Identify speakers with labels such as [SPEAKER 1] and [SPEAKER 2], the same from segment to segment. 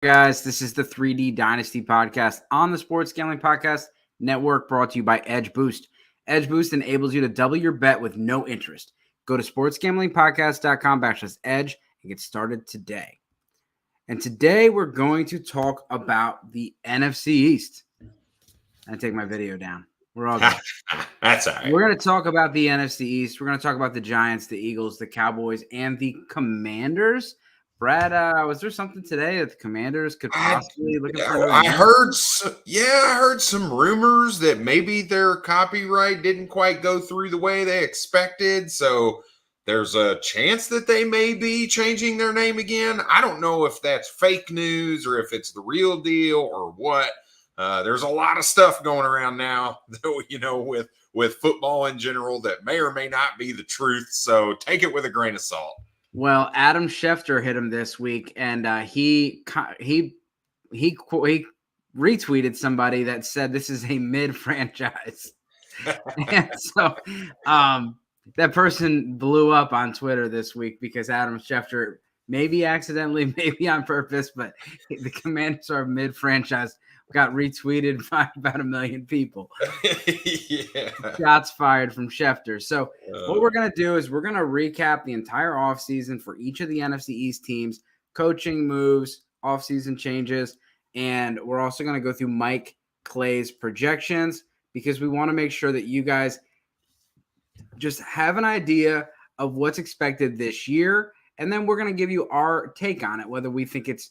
[SPEAKER 1] Guys, this is the 3D Dynasty podcast on the Sports Gambling Podcast Network, brought to you by Edge Boost. Edge Boost enables you to double your bet with no interest. Go to sportsgamblingpodcast.com/edge and get started today. And today we're going to talk about the NFC East. I take my video down. We're all good.
[SPEAKER 2] That's all right.
[SPEAKER 1] We're going to talk about the NFC East. We're going to talk about the Giants, the Eagles, the Cowboys, and the Commanders. Brad, was there something today that the Commanders could possibly look at?
[SPEAKER 2] I heard some rumors that maybe their copyright didn't quite go through the way they expected. So there's a chance that they may be changing their name again. I don't know if that's fake news or if it's the real deal or what. There's a lot of stuff going around now, with football in general that may or may not be the truth. So take it with a grain of salt.
[SPEAKER 1] Well, Adam Schefter hit him this week, and he retweeted somebody that said this is a mid-franchise. And so that person blew up on Twitter this week because Adam Schefter, maybe accidentally, maybe on purpose, but the Commanders are mid-franchise, got retweeted by about 1 million people.
[SPEAKER 2] Yeah.
[SPEAKER 1] Shots fired from Schefter. So what we're going to do is we're going to recap the entire offseason for each of the NFC East teams, coaching moves, offseason changes, and we're also going to go through Mike Clay's projections because we want to make sure that you guys just have an idea of what's expected this year, and then we're going to give you our take on it, whether we think it's,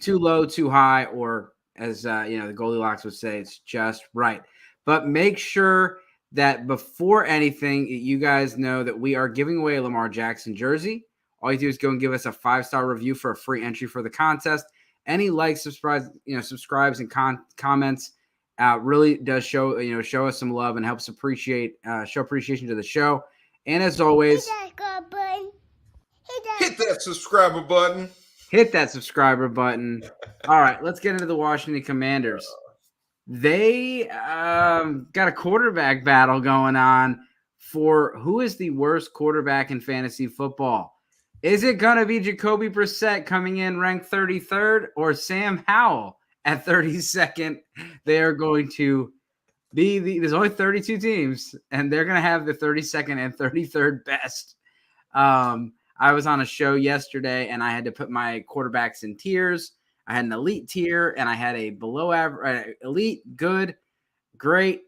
[SPEAKER 1] too low, too high, or as the Goldilocks would say, it's just right. But make sure that before anything, you guys know that we are giving away a Lamar Jackson jersey. All you do is go and give us a 5-star review for a free entry for the contest. Any likes, subscribes, and comments really does show us some love and helps show appreciation to the show. And as always,
[SPEAKER 2] hit that subscriber button.
[SPEAKER 1] Hit that subscriber button. All right, let's get into the Washington Commanders. They got a quarterback battle going on for who is the worst quarterback in fantasy football. Is it going to be Jacoby Brissett coming in ranked 33rd or Sam Howell at 32nd? They are going to be there's only 32 teams, and they're going to have the 32nd and 33rd best. I was on a show yesterday, and I had to put my quarterbacks in tiers. I had an elite tier, and I had a below average, elite, good, great,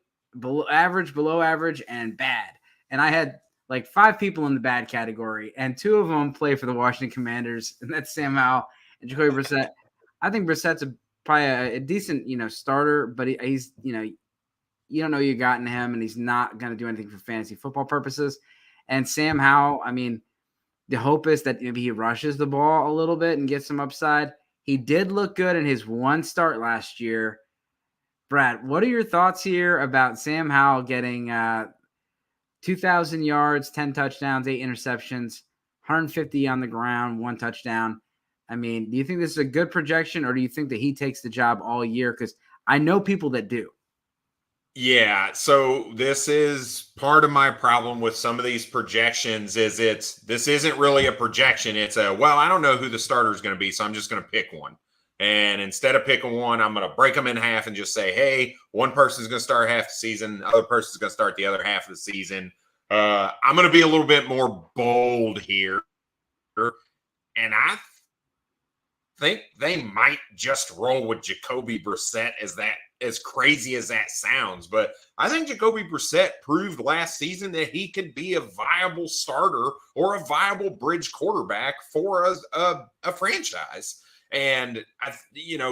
[SPEAKER 1] average, below average, and bad. And I had like 5 people in the bad category, and 2 of them play for the Washington Commanders, and that's Sam Howell and Jacoby Brissett. I think Brissett's probably a decent, starter, but he's, you don't know you got in him, and he's not going to do anything for fantasy football purposes. And Sam Howell, the hope is that maybe he rushes the ball a little bit and gets some upside. He did look good in his one start last year. Brad, what are your thoughts here about Sam Howell getting 2,000 yards, 10 touchdowns, 8 interceptions, 150 on the ground, 1 touchdown? Do you think this is a good projection, or do you think that he takes the job all year? Because I know people that do.
[SPEAKER 2] Yeah, so this is part of my problem with some of these projections is this isn't really a projection. It's I don't know who the starter is going to be, so I'm just going to pick one. And instead of picking one, I'm going to break them in half and just say, hey, one person's going to start half the season, the other person's going to start the other half of the season. I'm going to be a little bit more bold here. And I think they might just roll with Jacoby Brissett as crazy as that sounds. But I think Jacoby Brissett proved last season that he could be a viable starter or a viable bridge quarterback for a franchise. And,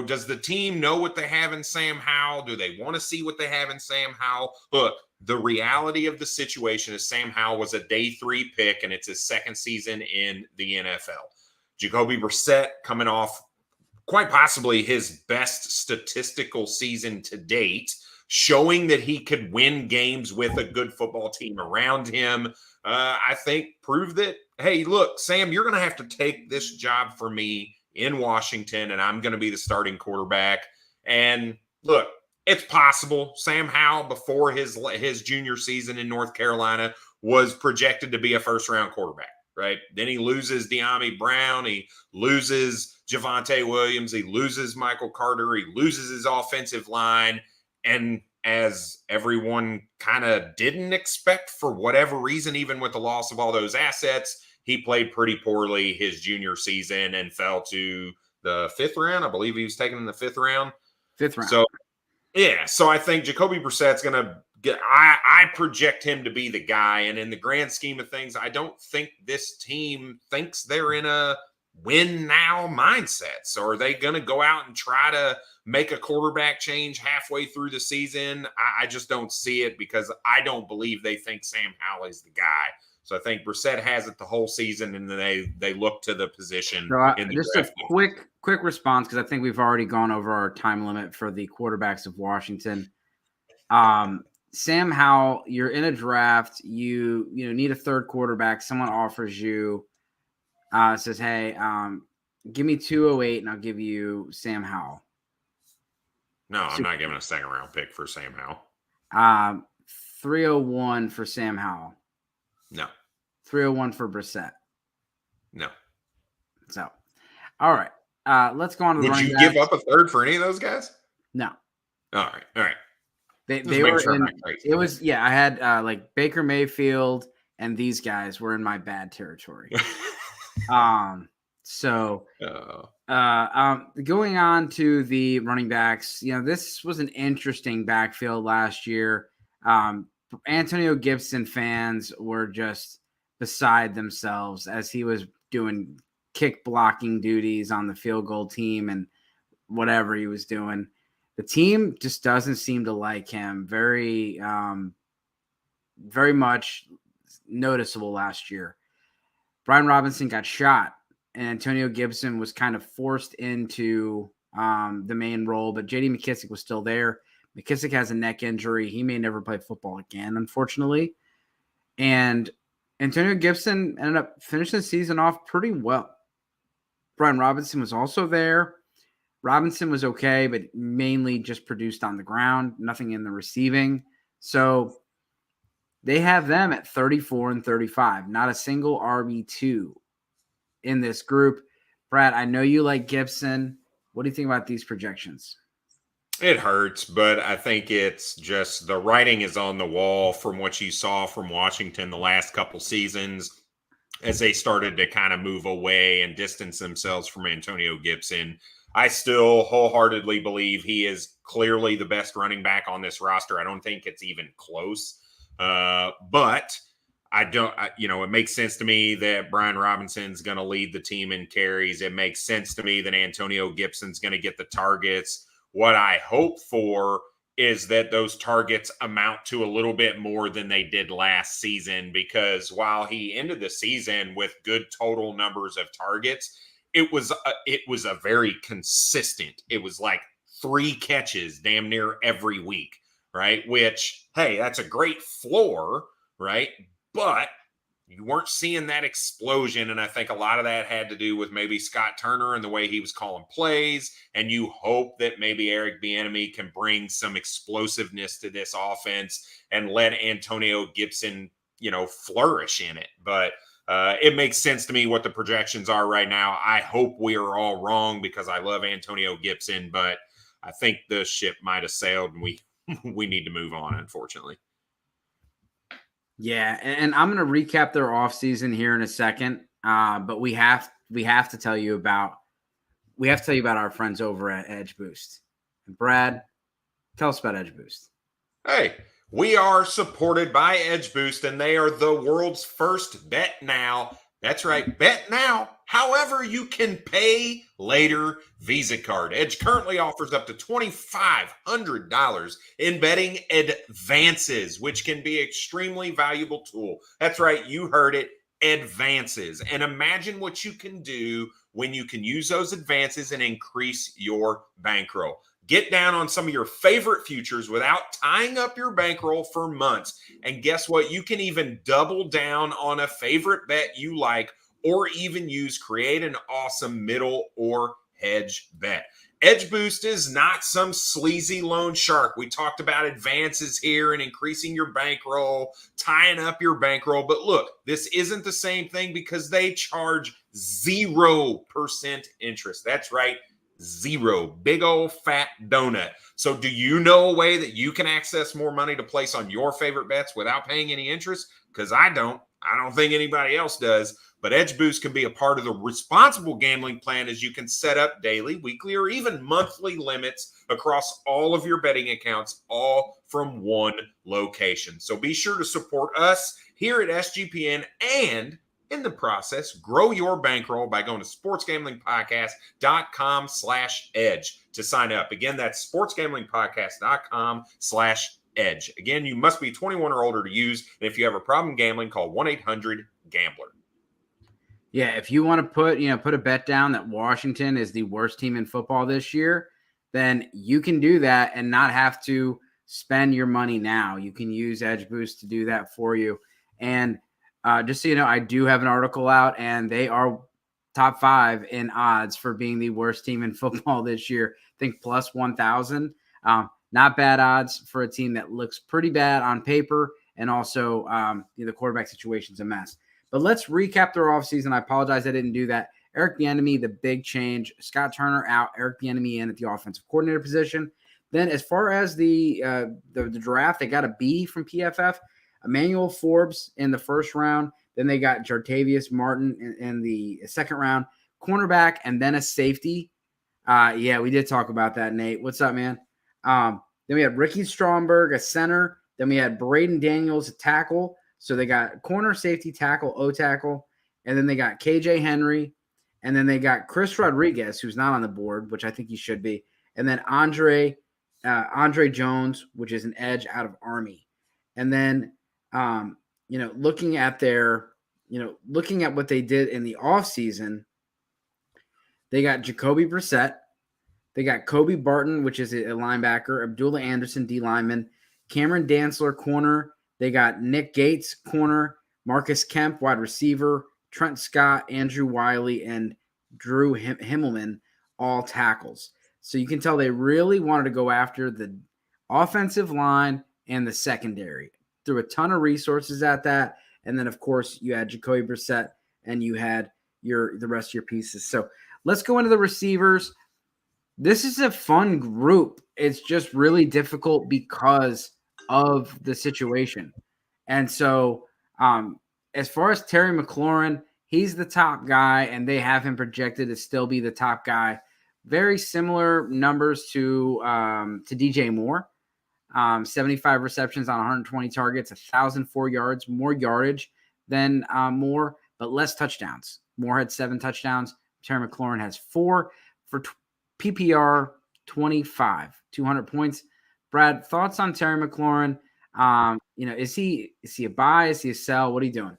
[SPEAKER 2] does the team know what they have in Sam Howell? Do they want to see what they have in Sam Howell? Look, the reality of the situation is Sam Howell was a day 3 pick, and it's his second season in the NFL. Jacoby Brissett coming off quite possibly his best statistical season to date, showing that he could win games with a good football team around him. I think proved that, hey, look, Sam, you're going to have to take this job for me in Washington, and I'm going to be the starting quarterback. And look, it's possible Sam Howell, before his junior season in North Carolina, was projected to be a first-round quarterback, right? Then he loses De'Ami Brown. He loses Javonte Williams. He loses Michael Carter. He loses his offensive line. And as everyone kind of didn't expect for whatever reason, even with the loss of all those assets, he played pretty poorly his junior season and fell to the 5th round. I believe he was taken in the 5th round.
[SPEAKER 1] 5th round.
[SPEAKER 2] So, yeah. So I think Jacoby Brissett's going to get, I project him to be the guy. And in the grand scheme of things, I don't think this team thinks they're in a win now mindset. So are they going to go out and try to make a quarterback change halfway through the season? I just don't see it, because I don't believe they think Sam Howell is the guy. So I think Brissett has it the whole season, and then they look to the position.
[SPEAKER 1] So
[SPEAKER 2] in the
[SPEAKER 1] just
[SPEAKER 2] draft.
[SPEAKER 1] a quick response, because I think we've already gone over our time limit for the quarterbacks of Washington. Sam Howell, you're in a draft. You need a third quarterback. Someone offers you, says, hey, give me 208 and I'll give you Sam Howell.
[SPEAKER 2] No, I'm not giving a second round pick for Sam Howell.
[SPEAKER 1] 301 for Sam Howell.
[SPEAKER 2] No.
[SPEAKER 1] 301 for Brissett.
[SPEAKER 2] No.
[SPEAKER 1] So, all right. Let's go on to the running backs.
[SPEAKER 2] Would you give up a third for any of those guys?
[SPEAKER 1] No.
[SPEAKER 2] All right.
[SPEAKER 1] They were in. It was I had like Baker Mayfield and these guys were in my bad territory. Going on to the running backs, this was an interesting backfield last year. Antonio Gibson fans were just beside themselves as he was doing kick blocking duties on the field goal team and whatever he was doing. The team just doesn't seem to like him. Very much noticeable last year. Brian Robinson got shot, and Antonio Gibson was kind of forced into the main role, but J.D. McKissic was still there. McKissic has a neck injury. He may never play football again, unfortunately. And Antonio Gibson ended up finishing the season off pretty well. Brian Robinson was also there. Robinson was okay, but mainly just produced on the ground, nothing in the receiving. So they have them at 34 and 35, not a single RB2 in this group. Brad, I know you like Gibson. What do you think about these projections?
[SPEAKER 2] It hurts, but I think it's just the writing is on the wall from what you saw from Washington the last couple seasons as they started to kind of move away and distance themselves from Antonio Gibson. I still wholeheartedly believe he is clearly the best running back on this roster. I don't think it's even close. But it makes sense to me that Brian Robinson's going to lead the team in carries. It makes sense to me that Antonio Gibson's going to get the targets. What I hope for is that those targets amount to a little bit more than they did last season, because while he ended the season with good total numbers of targets, it was a very consistent. It was like 3 catches damn near every week, right? Which, hey, that's a great floor, right? But you weren't seeing that explosion, and I think a lot of that had to do with maybe Scott Turner and the way he was calling plays, and you hope that maybe Eric Bieniemy can bring some explosiveness to this offense and let Antonio Gibson, flourish in it. But it makes sense to me what the projections are right now. I hope we are all wrong, because I love Antonio Gibson, but I think the ship might have sailed, and we need to move on, unfortunately.
[SPEAKER 1] Yeah, and I'm going to recap their offseason here in a second, but we have to tell you about our friends over at Edge Boost. And Brad, tell us about Edge Boost.
[SPEAKER 2] Hey, we are supported by Edge Boost, and they are the world's first bet now, That's right. Bet now. However, you can pay later Visa card. Edge currently offers up to $2,500 in betting advances, which can be an extremely valuable tool. That's right. You heard it. Advances. And imagine what you can do when you can use those advances and increase your bankroll. Get down on some of your favorite futures without tying up your bankroll for months. And guess what? You can even double down on a favorite bet you like, or even create an awesome middle or hedge bet. Edge Boost is not some sleazy loan shark. We talked about advances here and increasing your bankroll, tying up your bankroll. But look, this isn't the same thing because they charge 0% interest. That's right. 0. Big old fat donut. So do you know a way that you can access more money to place on your favorite bets without paying any interest? Because I don't think anybody else does. But Edge Boost can be a part of the responsible gambling plan, as you can set up daily, weekly, or even monthly limits across all of your betting accounts, all from one location. So be sure to support us here at SGPN and in the process, grow your bankroll by going to sportsgamblingpodcast.com/edge to sign up. Again, that's sportsgamblingpodcast.com/edge. Again, you must be 21 or older to use. And if you have a problem gambling, call 1-800-GAMBLER.
[SPEAKER 1] Yeah, if you want to put a bet down that Washington is the worst team in football this year, then you can do that and not have to spend your money now. You can use Edge Boost to do that for you. And just so you know, I do have an article out, and they are top 5 in odds for being the worst team in football this year. I think plus 1,000. Not bad odds for a team that looks pretty bad on paper, and also the quarterback situation's a mess. But let's recap their offseason. I apologize I didn't do that. Eric Bieniemy, the big change. Scott Turner out. Eric Bieniemy in at the offensive coordinator position. Then as far as the draft, they got a B from PFF. Emmanuel Forbes in the first round. Then they got Jartavius Martin in the second round. Cornerback and then a safety. Yeah, we did talk about that, Nate. What's up, man? Then we had Ricky Stromberg, a center. Then we had Braden Daniels, a tackle. So they got corner, safety, tackle, O-tackle. And then they got KJ Henry. And then they got Chris Rodriguez, who's not on the board, which I think he should be. And then Andre Jones, which is an edge out of Army. And then, looking at what they did in the offseason, they got Jacoby Brissett. They got Kobe Barton, which is a linebacker, Abdullah Anderson, D lineman, Cameron Dantzler, corner. They got Nick Gates, corner, Marcus Kemp, wide receiver, Trent Scott, Andrew Wiley, and Drew Himmelman, all tackles. So you can tell they really wanted to go after the offensive line and the secondary. Threw a ton of resources at that. And then, of course, you had Jacoby Brissett and you had the rest of your pieces. So let's go into the receivers. This is a fun group. It's just really difficult because of the situation. And so as far as Terry McLaurin, he's the top guy, and they have him projected to still be the top guy. Very similar numbers to DJ Moore. 75 receptions on 120 targets, 1,004 yards, more yardage than Moore, but less touchdowns. Moore had 7 touchdowns. Terry McLaurin has 4 for PPR 25, 200 points. Brad, thoughts on Terry McLaurin? Is he a buy? Is he a sell? What are you doing?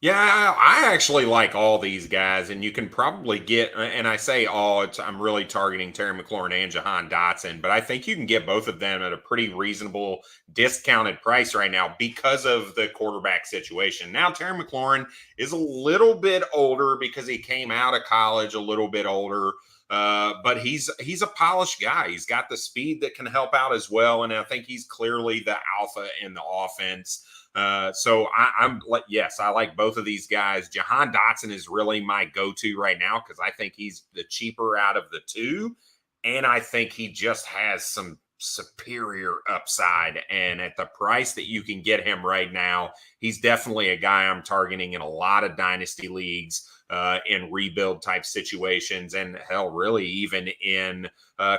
[SPEAKER 2] Yeah, I actually like all these guys, and you can probably get, and I say all, I'm really targeting Terry McLaurin and Jahan Dotson, but I think you can get both of them at a pretty reasonable discounted price right now because of the quarterback situation. Now, Terry McLaurin is a little bit older because he came out of college a little bit older, but he's a polished guy. He's got the speed that can help out as well, and I think he's clearly the alpha in the offense. So I'm like, yes, I like both of these guys. Jahan Dotson is really my go-to right now because I think he's the cheaper out of the two. And I think he just has some superior upside. And at the price that you can get him right now, he's definitely a guy I'm targeting in a lot of dynasty leagues, in rebuild type situations, and hell, really even in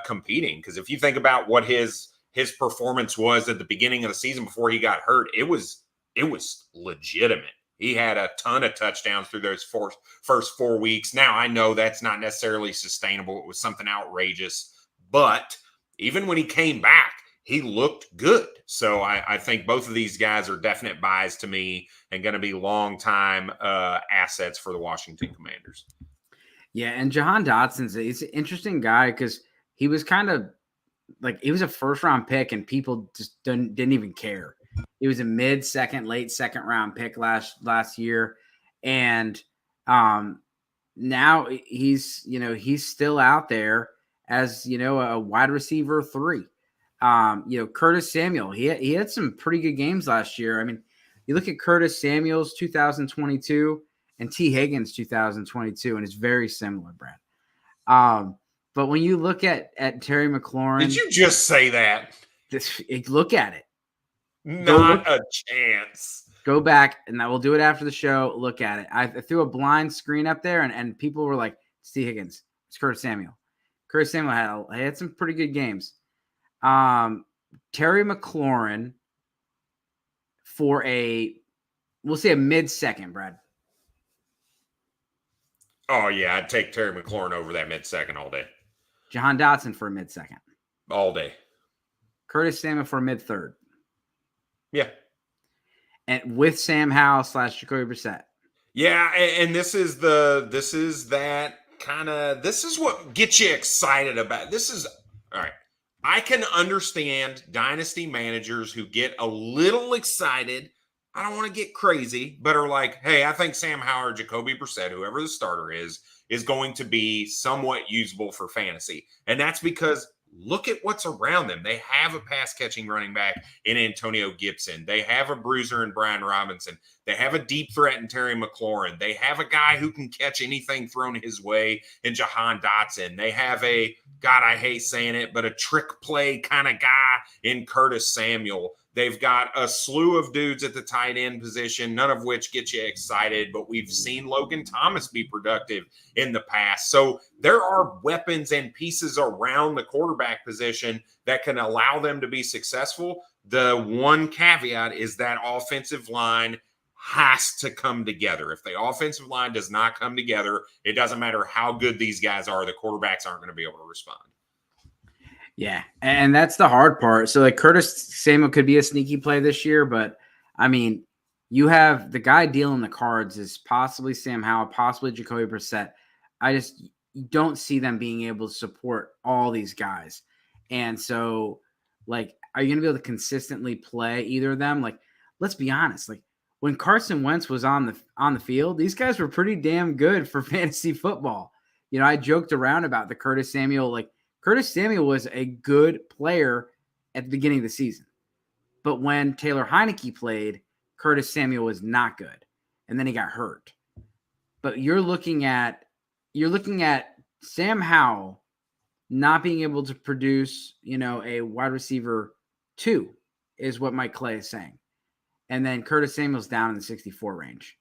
[SPEAKER 2] competing. Because if you think about what his performance was at the beginning of the season before he got hurt, it was legitimate. He had a ton of touchdowns through those first 4 weeks. Now, I know that's not necessarily sustainable. It was something outrageous. But even when he came back, he looked good. So I think both of these guys are definite buys to me and going to be long-time assets for the Washington Commanders.
[SPEAKER 1] Yeah, and Jahan Dotson's an interesting guy because he was kind of like he was a first-round pick and people just didn't even care. He was a mid-second, late second-round pick last year, and now he's still out there as a wide receiver 3. Curtis Samuel, he had some pretty good games last year. I mean, you look at Curtis Samuel's 2022 and T. Higgins 2022, and it's very similar, Brad. But when you look at Terry McLaurin,
[SPEAKER 2] did you just say that?
[SPEAKER 1] Look at it.
[SPEAKER 2] Not a chance.
[SPEAKER 1] Go back, and I will do it after the show. Look at it. I threw a blind screen up there, and people were like, it's T. Higgins. It's Curtis Samuel. Curtis Samuel had some pretty good games. Terry McLaurin for we'll say a mid-second, Brad.
[SPEAKER 2] Oh, yeah, I'd take Terry McLaurin over that mid-second all day.
[SPEAKER 1] Jahan Dotson for a mid-second.
[SPEAKER 2] All day.
[SPEAKER 1] Curtis Samuel for a mid-third.
[SPEAKER 2] Yeah.
[SPEAKER 1] And with Sam Howell / Jacoby Brissett.
[SPEAKER 2] Yeah, and this is what gets you excited about. All right. I can understand dynasty managers who get a little excited. I don't want to get crazy, but are like, hey, I think Sam Howell or Jacoby Brissett, whoever the starter is going to be somewhat usable for fantasy. And that's because look at what's around them. They have a pass-catching running back in Antonio Gibson. They have a bruiser in Brian Robinson. They have a deep threat in Terry McLaurin. They have a guy who can catch anything thrown his way in Jahan Dotson. They have God, I hate saying it, but a trick play kind of guy in Curtis Samuel. They've got a slew of dudes at the tight end position, none of which get you excited, but we've seen Logan Thomas be productive in the past. So there are weapons and pieces around the quarterback position that can allow them to be successful. The one caveat is that offensive line has to come together. If the offensive line does not come together, it doesn't matter how good these guys are, the quarterbacks aren't going to be able to respond.
[SPEAKER 1] Yeah, and that's the hard part. So, like, Curtis Samuel could be a sneaky play this year, but, I mean, you have the guy dealing the cards is possibly Sam Howell, possibly Jacoby Brissett. I just don't see them being able to support all these guys. And so, like, are you going to be able to consistently play either of them? Like, let's be honest. Like, when Carson Wentz was on the field, these guys were pretty damn good for fantasy football. I joked around about the Curtis Samuel, like, Curtis Samuel was a good player at the beginning of the season. But when Taylor Heineke played, Curtis Samuel was not good. And then he got hurt. But you're looking at Sam Howell not being able to produce, a wide receiver 2 is what Mike Clay is saying. And then Curtis Samuel's down in the 64 range.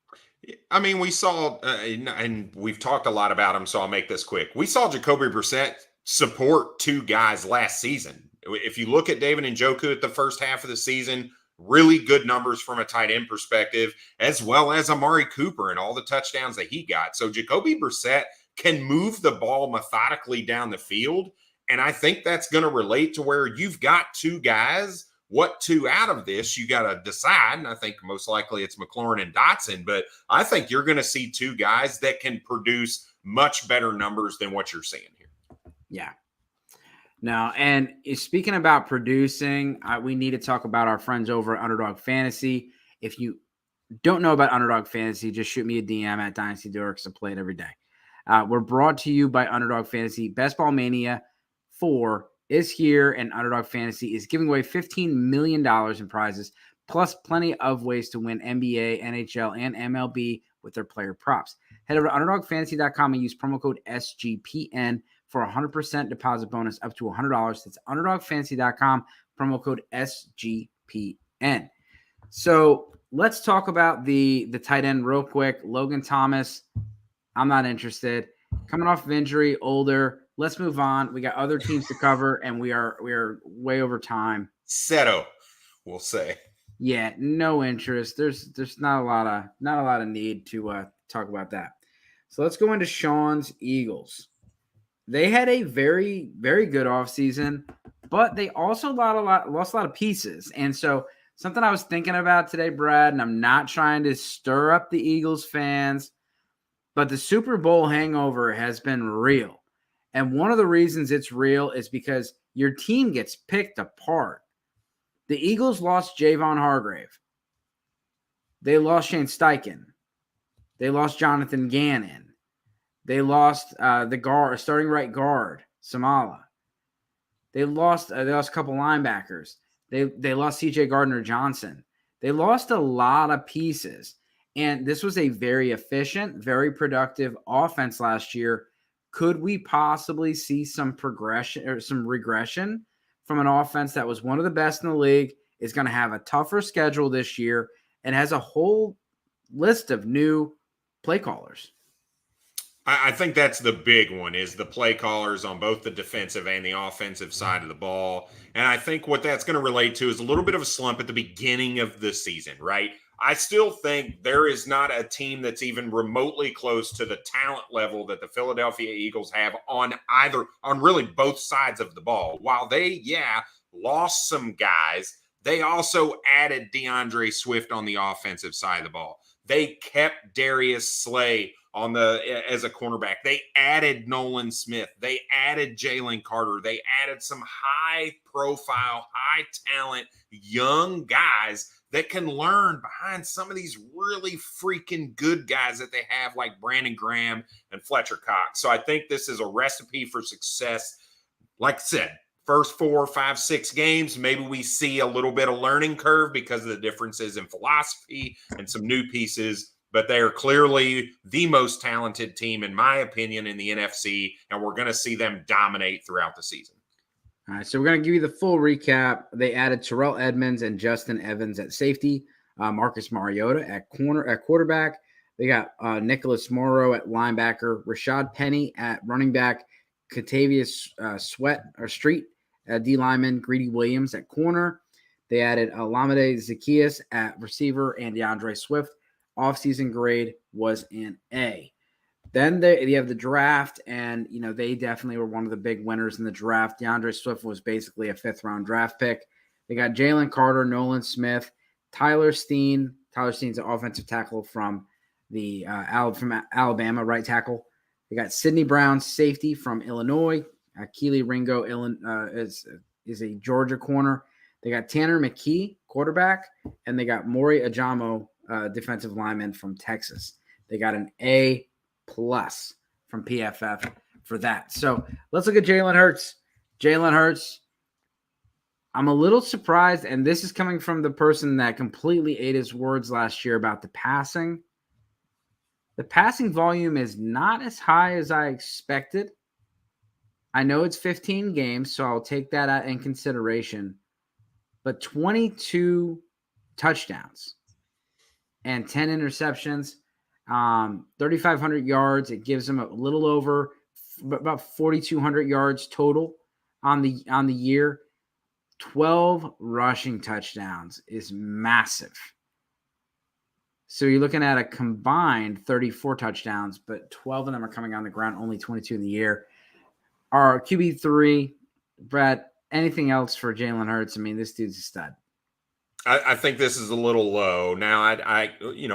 [SPEAKER 2] I mean, we saw, and we've talked a lot about him, so I'll make this quick. We saw Jacoby Brissett support 2 guys last season. If you look at David Njoku at the first half of the season, really good numbers from a tight end perspective, as well as Amari Cooper and all the touchdowns that he got. So Jacoby Brissett can move the ball methodically down the field, and I think that's going to relate to where you've got 2 guys. What 2 out of this you got to decide, and I think most likely it's McLaurin and Dotson, but I think you're going to see 2 guys that can produce much better numbers than what you're seeing here.
[SPEAKER 1] Yeah. No, and speaking about producing, we need to talk about our friends over at Underdog Fantasy. If you don't know about Underdog Fantasy, just shoot me a DM at Dynasty Dorks. I play it every day. We're brought to you by Underdog Fantasy. Best Ball Mania 4 is here, and Underdog Fantasy is giving away $15 million in prizes, plus plenty of ways to win NBA, NHL, and MLB with their player props. Head over to UnderdogFantasy.com and use promo code SGPN for a 100% deposit bonus up to $100. That's UnderdogFantasy.com, promo code SGPN. So let's talk about the tight end real quick. Logan Thomas, I'm not interested. Coming off of injury, older. Let's move on. We got other teams to cover, and we are way over time.
[SPEAKER 2] Seto, we'll say.
[SPEAKER 1] Yeah, no interest. There's not a lot of need to talk about that. So let's go into Sean's Eagles. They had a very, very good offseason, but they also lost a lot of pieces. And so something I was thinking about today, Brad, and I'm not trying to stir up the Eagles fans, but the Super Bowl hangover has been real. And one of the reasons it's real is because your team gets picked apart. The Eagles lost Javon Hargrave. They lost Shane Steichen. They lost Jonathan Gannon. They lost the starting right guard, Samala. They lost a couple linebackers. They lost C.J. Gardner-Johnson. They lost a lot of pieces. And this was a very efficient, very productive offense last year. Could we possibly see some progression or some regression from an offense that was one of the best in the league, is going to have a tougher schedule this year, and has a whole list of new play callers?
[SPEAKER 2] I think that's the big one, is the play callers on both the defensive and the offensive side of the ball. And I think what that's going to relate to is a little bit of a slump at the beginning of the season, right? I still think there is not a team that's even remotely close to the talent level that the Philadelphia Eagles have on really both sides of the ball. While they, lost some guys, they also added DeAndre Swift on the offensive side of the ball. They kept Darius Slay as a cornerback. They added Nolan Smith. They added Jalen Carter. They added some high profile, high talent, young guys that can learn behind some of these really freaking good guys that they have, like Brandon Graham and Fletcher Cox. So I think this is a recipe for success. Like I said, first 4, 5, 6 games, maybe we see a little bit of learning curve because of the differences in philosophy and some new pieces. But they are clearly the most talented team, in my opinion, in the NFC, and we're going to see them dominate throughout the season.
[SPEAKER 1] All right, so we're going to give you the full recap. They added Terrell Edmonds and Justin Evans at safety, Marcus Mariota at quarterback. They got Nicholas Morrow at linebacker, Rashad Penny at running back, Katavius Street at D lineman, Greedy Williams at corner. They added Olamide Zaccheaus at receiver and DeAndre Swift. Offseason grade was an A. Then they have the draft, and they definitely were one of the big winners in the draft. DeAndre Swift was basically a 5th-round draft pick. They got Jalen Carter, Nolan Smith, Tyler Steen. Tyler Steen's an offensive tackle from Alabama, right tackle. They got Sidney Brown, safety from Illinois. Keely Ringo is a Georgia corner. They got Tanner McKee, quarterback, and they got Maury Ajamo, defensive lineman from Texas. They got an A+ from PFF for that. So let's look at Jalen Hurts. Jalen Hurts, I'm a little surprised, and this is coming from the person that completely ate his words last year about the passing. The passing volume is not as high as I expected. I know it's 15 games, so I'll take that in consideration. But 22 touchdowns and 10 interceptions, 3,500 yards. It gives him a little over about 4,200 yards total on the year. 12 rushing touchdowns is massive. So you're looking at a combined 34 touchdowns, but 12 of them are coming on the ground, only 22 in the year. Our QB3, Brad, anything else for Jalen Hurts? I mean, this dude's a stud.
[SPEAKER 2] I think this is a little low. Now,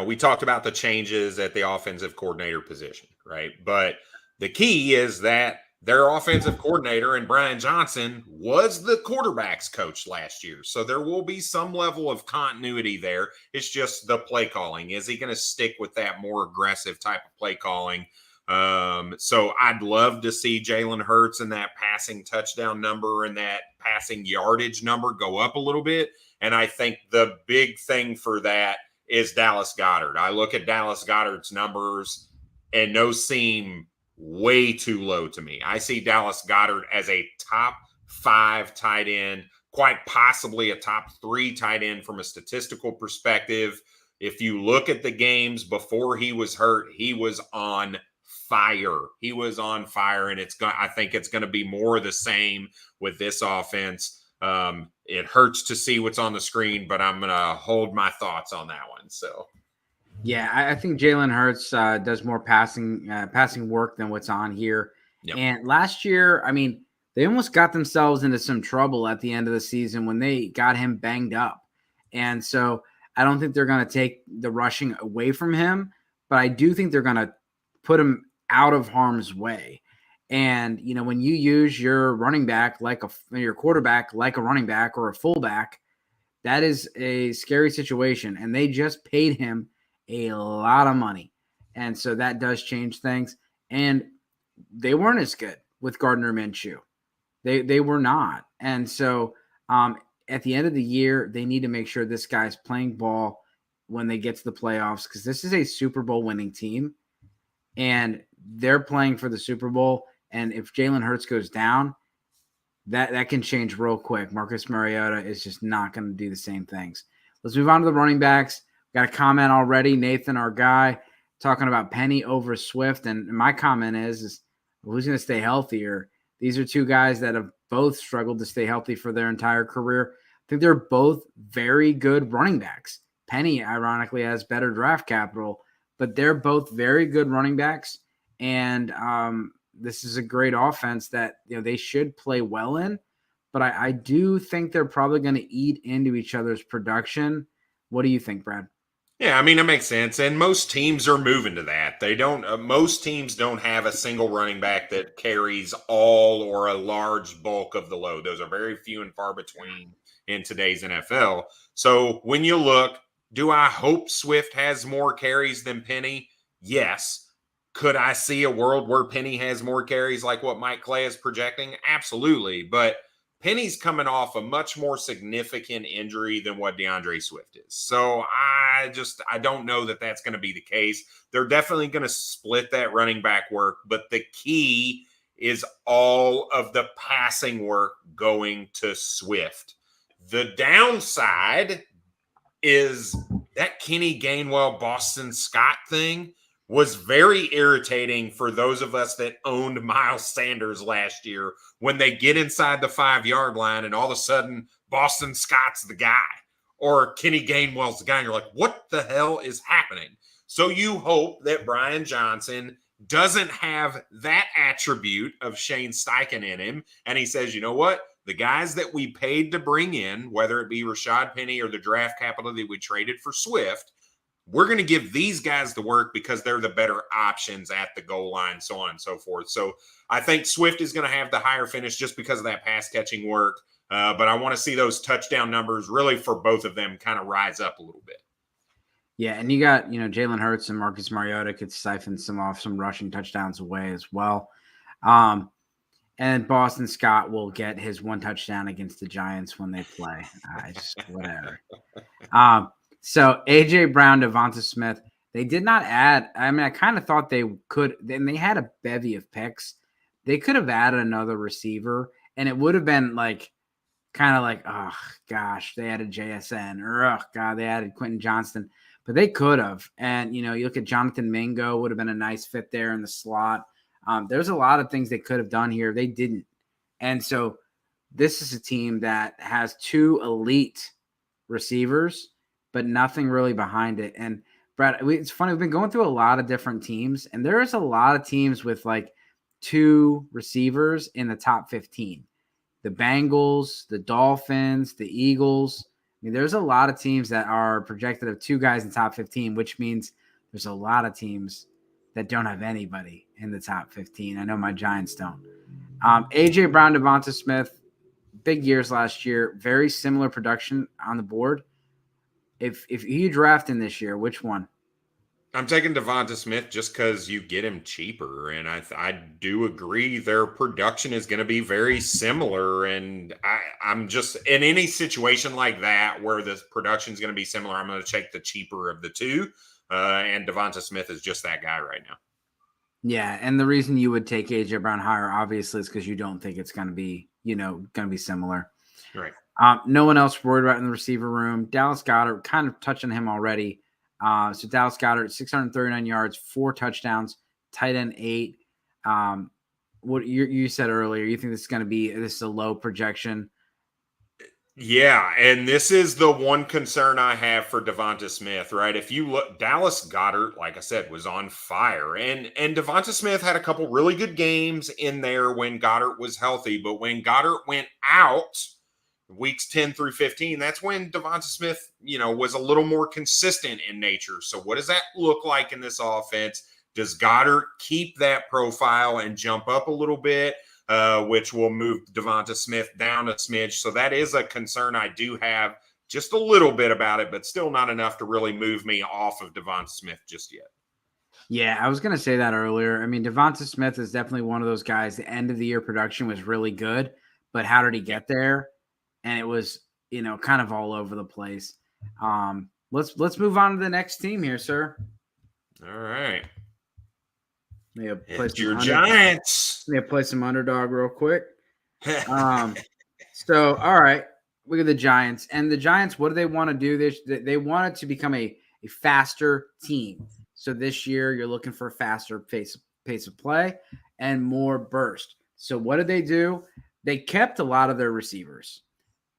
[SPEAKER 2] we talked about the changes at the offensive coordinator position, right? But the key is that their offensive coordinator and Brian Johnson was the quarterback's coach last year. So there will be some level of continuity there. It's just the play calling. Is he going to stick with that more aggressive type of play calling? So I'd love to see Jalen Hurts and that passing touchdown number and that passing yardage number go up a little bit. And I think the big thing for that is Dallas Goedert. I look at Dallas Goedert's numbers, and those seem way too low to me. I see Dallas Goedert as a top 5 tight end, quite possibly a top 3 tight end from a statistical perspective. If you look at the games before he was hurt, he was on fire. He was on fire, and I think it's going to be more of the same with this offense. It hurts to see what's on the screen, but I'm going to hold my thoughts on that one. So,
[SPEAKER 1] yeah, I think Jalen Hurts does more passing work than what's on here.
[SPEAKER 2] yep.
[SPEAKER 1] And last year, I mean, they almost got themselves into some trouble at the end of the season when they got him banged up. And so I don't think they're going to take the rushing away from him, but I do think they're going to put him out of harm's way. And, you know, when you use your running back your quarterback like a running back or a fullback, that is a scary situation. And they just paid him a lot of money. And so that does change things. And they weren't as good with Gardner Minshew. They were not. And so at the end of the year, they need to make sure this guy's playing ball when they get to the playoffs, because this is a Super Bowl winning team and they're playing for the Super Bowl. And if Jalen Hurts goes down, that can change real quick. Marcus Mariota is just not going to do the same things. Let's move on to the running backs. Got a comment already. Nathan, our guy, talking about Penny over Swift. And my comment is who's going to stay healthier? These are two guys that have both struggled to stay healthy for their entire career. I think they're both very good running backs. Penny, ironically, has better draft capital, but they're both very good running backs. And this is a great offense that they should play well in. But I do think they're probably going to eat into each other's production. What do you think, Brad?
[SPEAKER 2] Yeah, I mean, it makes sense. And most teams are moving to that. They don't, most teams don't have a single running back that carries all or a large bulk of the load. Those are very few and far between in today's NFL. So when you look, do I hope Swift has more carries than Penny? Yes. Could I see a world where Penny has more carries like what Mike Clay is projecting? Absolutely. But Penny's coming off a much more significant injury than what DeAndre Swift is. So I don't know that that's going to be the case. They're definitely going to split that running back work, but the key is all of the passing work going to Swift. The downside is that Kenny Gainwell, Boston Scott thing was very irritating for those of us that owned Miles Sanders last year when they get inside the 5-yard line and all of a sudden Boston Scott's the guy or Kenny Gainwell's the guy. And you're like, what the hell is happening? So you hope that Brian Johnson doesn't have that attribute of Shane Steichen in him. And he says, you know what? The guys that we paid to bring in, whether it be Rashad Penny or the draft capital that we traded for Swift, we're going to give these guys the work because they're the better options at the goal line, so on and so forth. So I think Swift is going to have the higher finish just because of that pass catching work. But I want to see those touchdown numbers really for both of them kind of rise up a little bit.
[SPEAKER 1] Yeah, and you got, Jalen Hurts and Marcus Mariota could siphon some rushing touchdowns away as well. And Boston Scott will get his one touchdown against the Giants when they play. Whatever. So A.J. Brown, Devonta Smith, they did not add. I mean, I kind of thought they could. Then they had a bevy of picks. They could have added another receiver, and it would have been kind of like, oh, gosh, they added JSN, or, oh, God, they added Quentin Johnston. But they could have. And, you look at Jonathan Mingo, would have been a nice fit there in the slot. There's a lot of things they could have done here. They didn't. And so this is a team that has two elite receivers, but nothing really behind it. And Brad, it's funny. We've been going through a lot of different teams, and there's a lot of teams with two receivers in the top 15. The Bengals, the Dolphins, the Eagles. I mean, there's a lot of teams that are projected of two guys in the top 15, which means there's a lot of teams that don't have anybody in the top 15. I know my Giants don't. A.J. Brown, Devonta Smith, big years last year, very similar production on the board. If you draft in this year, which one?
[SPEAKER 2] I'm taking Devonta Smith just because you get him cheaper. And I do agree their production is going to be very similar. And I'm just in any situation like that where the production is going to be similar, I'm going to take the cheaper of the two. And Devonta Smith is just that guy right now.
[SPEAKER 1] Yeah. And the reason you would take AJ Brown higher, obviously, is because you don't think it's going to be, similar.
[SPEAKER 2] Right.
[SPEAKER 1] No one else worried about in the receiver room. Dallas Goedert, kind of touching him already. So Dallas Goedert, 639 yards, 4 touchdowns, tight end 8. What you said earlier, you think this is a low projection.
[SPEAKER 2] Yeah, and this is the one concern I have for Devonta Smith, right? If you look, Dallas Goedert, like I said, was on fire, and Devonta Smith had a couple really good games in there when Goddard was healthy, but when Goddard went out weeks 10 through 15, that's when Devonta Smith, was a little more consistent in nature. So what does that look like in this offense? Does Goddard keep that profile and jump up a little bit? Which will move Devonta Smith down a smidge. So that is a concern I do have just a little bit about it, but still not enough to really move me off of Devonta Smith just yet.
[SPEAKER 1] Yeah, I was going to say that earlier. I mean, Devonta Smith is definitely one of those guys. The end of the year production was really good, but how did he get there? And it was, kind of all over the place. Let's move on to the next team here, sir.
[SPEAKER 2] All right.
[SPEAKER 1] It's
[SPEAKER 2] your Giants.
[SPEAKER 1] Let me play some underdog real quick. So, all right, look at the Giants. And the Giants, what do they want to do? They want it to become a faster team. So this year, you're looking for a faster pace of play and more burst. So what did they do? They kept a lot of their receivers,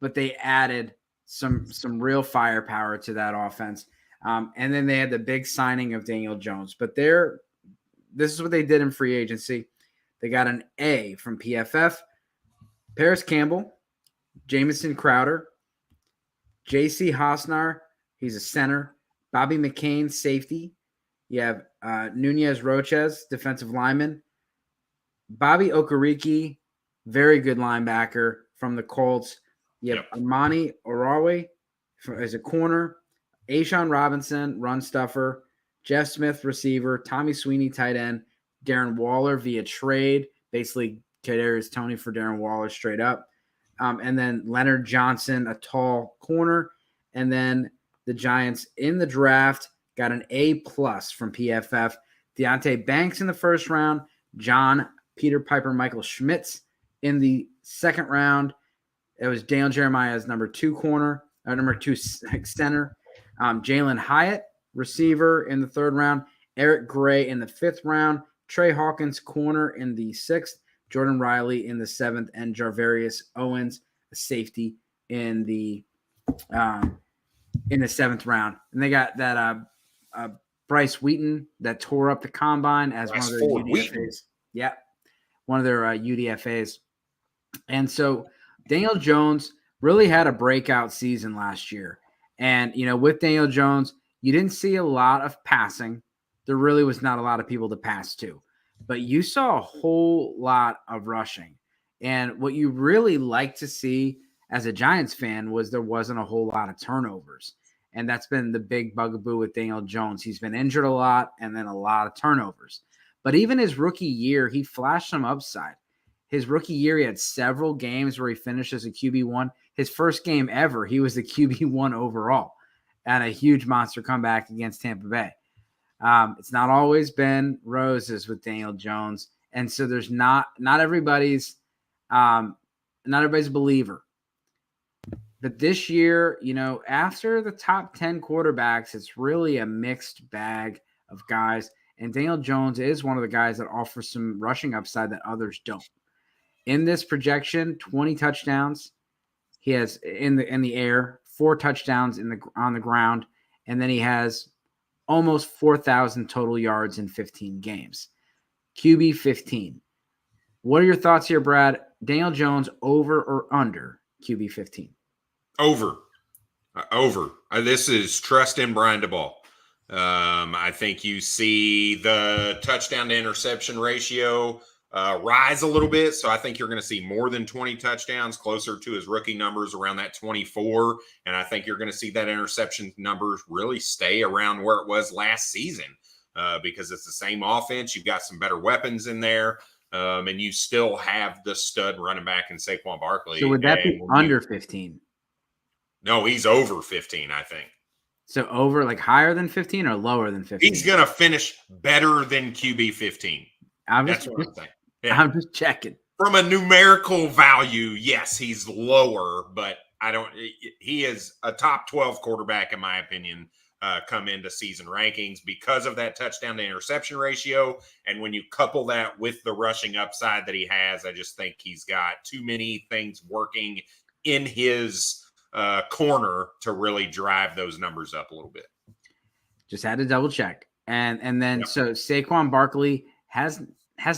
[SPEAKER 1] but they added some real firepower to that offense. And then they had the big signing of Daniel Jones. But this is what they did in free agency. They got an A from PFF, Paris Campbell, Jamison Crowder, J.C. Hosnar, he's a center, Bobby McCain, safety. You have Nunez Roches, defensive lineman, Bobby Okereke, very good linebacker from the Colts. You have Amani Orawe as a corner, Ashawn Robinson, run stuffer, Jeff Smith, receiver, Tommy Sweeney, tight end, Darren Waller via trade, basically Kadarius Toney for Darren Waller straight up. And then Leonard Johnson, a tall corner. And then the Giants in the draft got an A+ from PFF. Deonte Banks in the first round, John Peter Piper Michael Schmitz in the second round. It was Daniel Jeremiah's number 2 center. Jalen Hyatt, receiver in the third round. Eric Gray in the 5th round. Trey Hawkins, corner in the 6th. Jordan Riley in the 7th. And Jarvarius Owens, a safety in the 7th round. And they got that Bryce Wheaton that tore up the combine as one of their UDFAs. Yeah, one of their UDFAs. And so Daniel Jones really had a breakout season last year. And, with Daniel Jones, you didn't see a lot of passing. There really was not a lot of people to pass to. But you saw a whole lot of rushing. And what you really like to see as a Giants fan was there wasn't a whole lot of turnovers. And that's been the big bugaboo with Daniel Jones. He's been injured a lot and then a lot of turnovers. But even his rookie year, he flashed some upside. His rookie year, he had several games where he finished as a QB1. His first game ever, he was the QB1 overall and a huge monster comeback against Tampa Bay. It's not always been roses with Daniel Jones. And so there's not everybody's a believer. But this year, after the top 10 quarterbacks, it's really a mixed bag of guys. And Daniel Jones is one of the guys that offers some rushing upside that others don't. In this projection, 20 touchdowns. He has in the air, 4 touchdowns on the ground, and then he has almost 4,000 total yards in 15 games. QB 15. What are your thoughts here, Brad? Daniel Jones over or under QB 15?
[SPEAKER 2] Over. This is trust in Brian DeBall. I think you see the touchdown to interception ratio rise a little bit. So I think you're going to see more than 20 touchdowns, closer to his rookie numbers around that 24. And I think you're going to see that interception numbers really stay around where it was last season because it's the same offense. You've got some better weapons in there. And you still have the stud running back in Saquon Barkley.
[SPEAKER 1] So would that be under 15?
[SPEAKER 2] No, he's over 15, I think.
[SPEAKER 1] So over, like higher than 15 or lower than 15?
[SPEAKER 2] He's going to finish better than QB 15. That's what I'm saying. Yeah.
[SPEAKER 1] I'm just checking.
[SPEAKER 2] From a numerical value, yes, he's lower, but he is a top 12 quarterback, in my opinion, come into season rankings because of that touchdown to interception ratio. And when you couple that with the rushing upside that he has, I just think he's got too many things working in his corner to really drive those numbers up a little bit.
[SPEAKER 1] Just had to double check. And then
[SPEAKER 2] Yep.
[SPEAKER 1] So Saquon Barkley has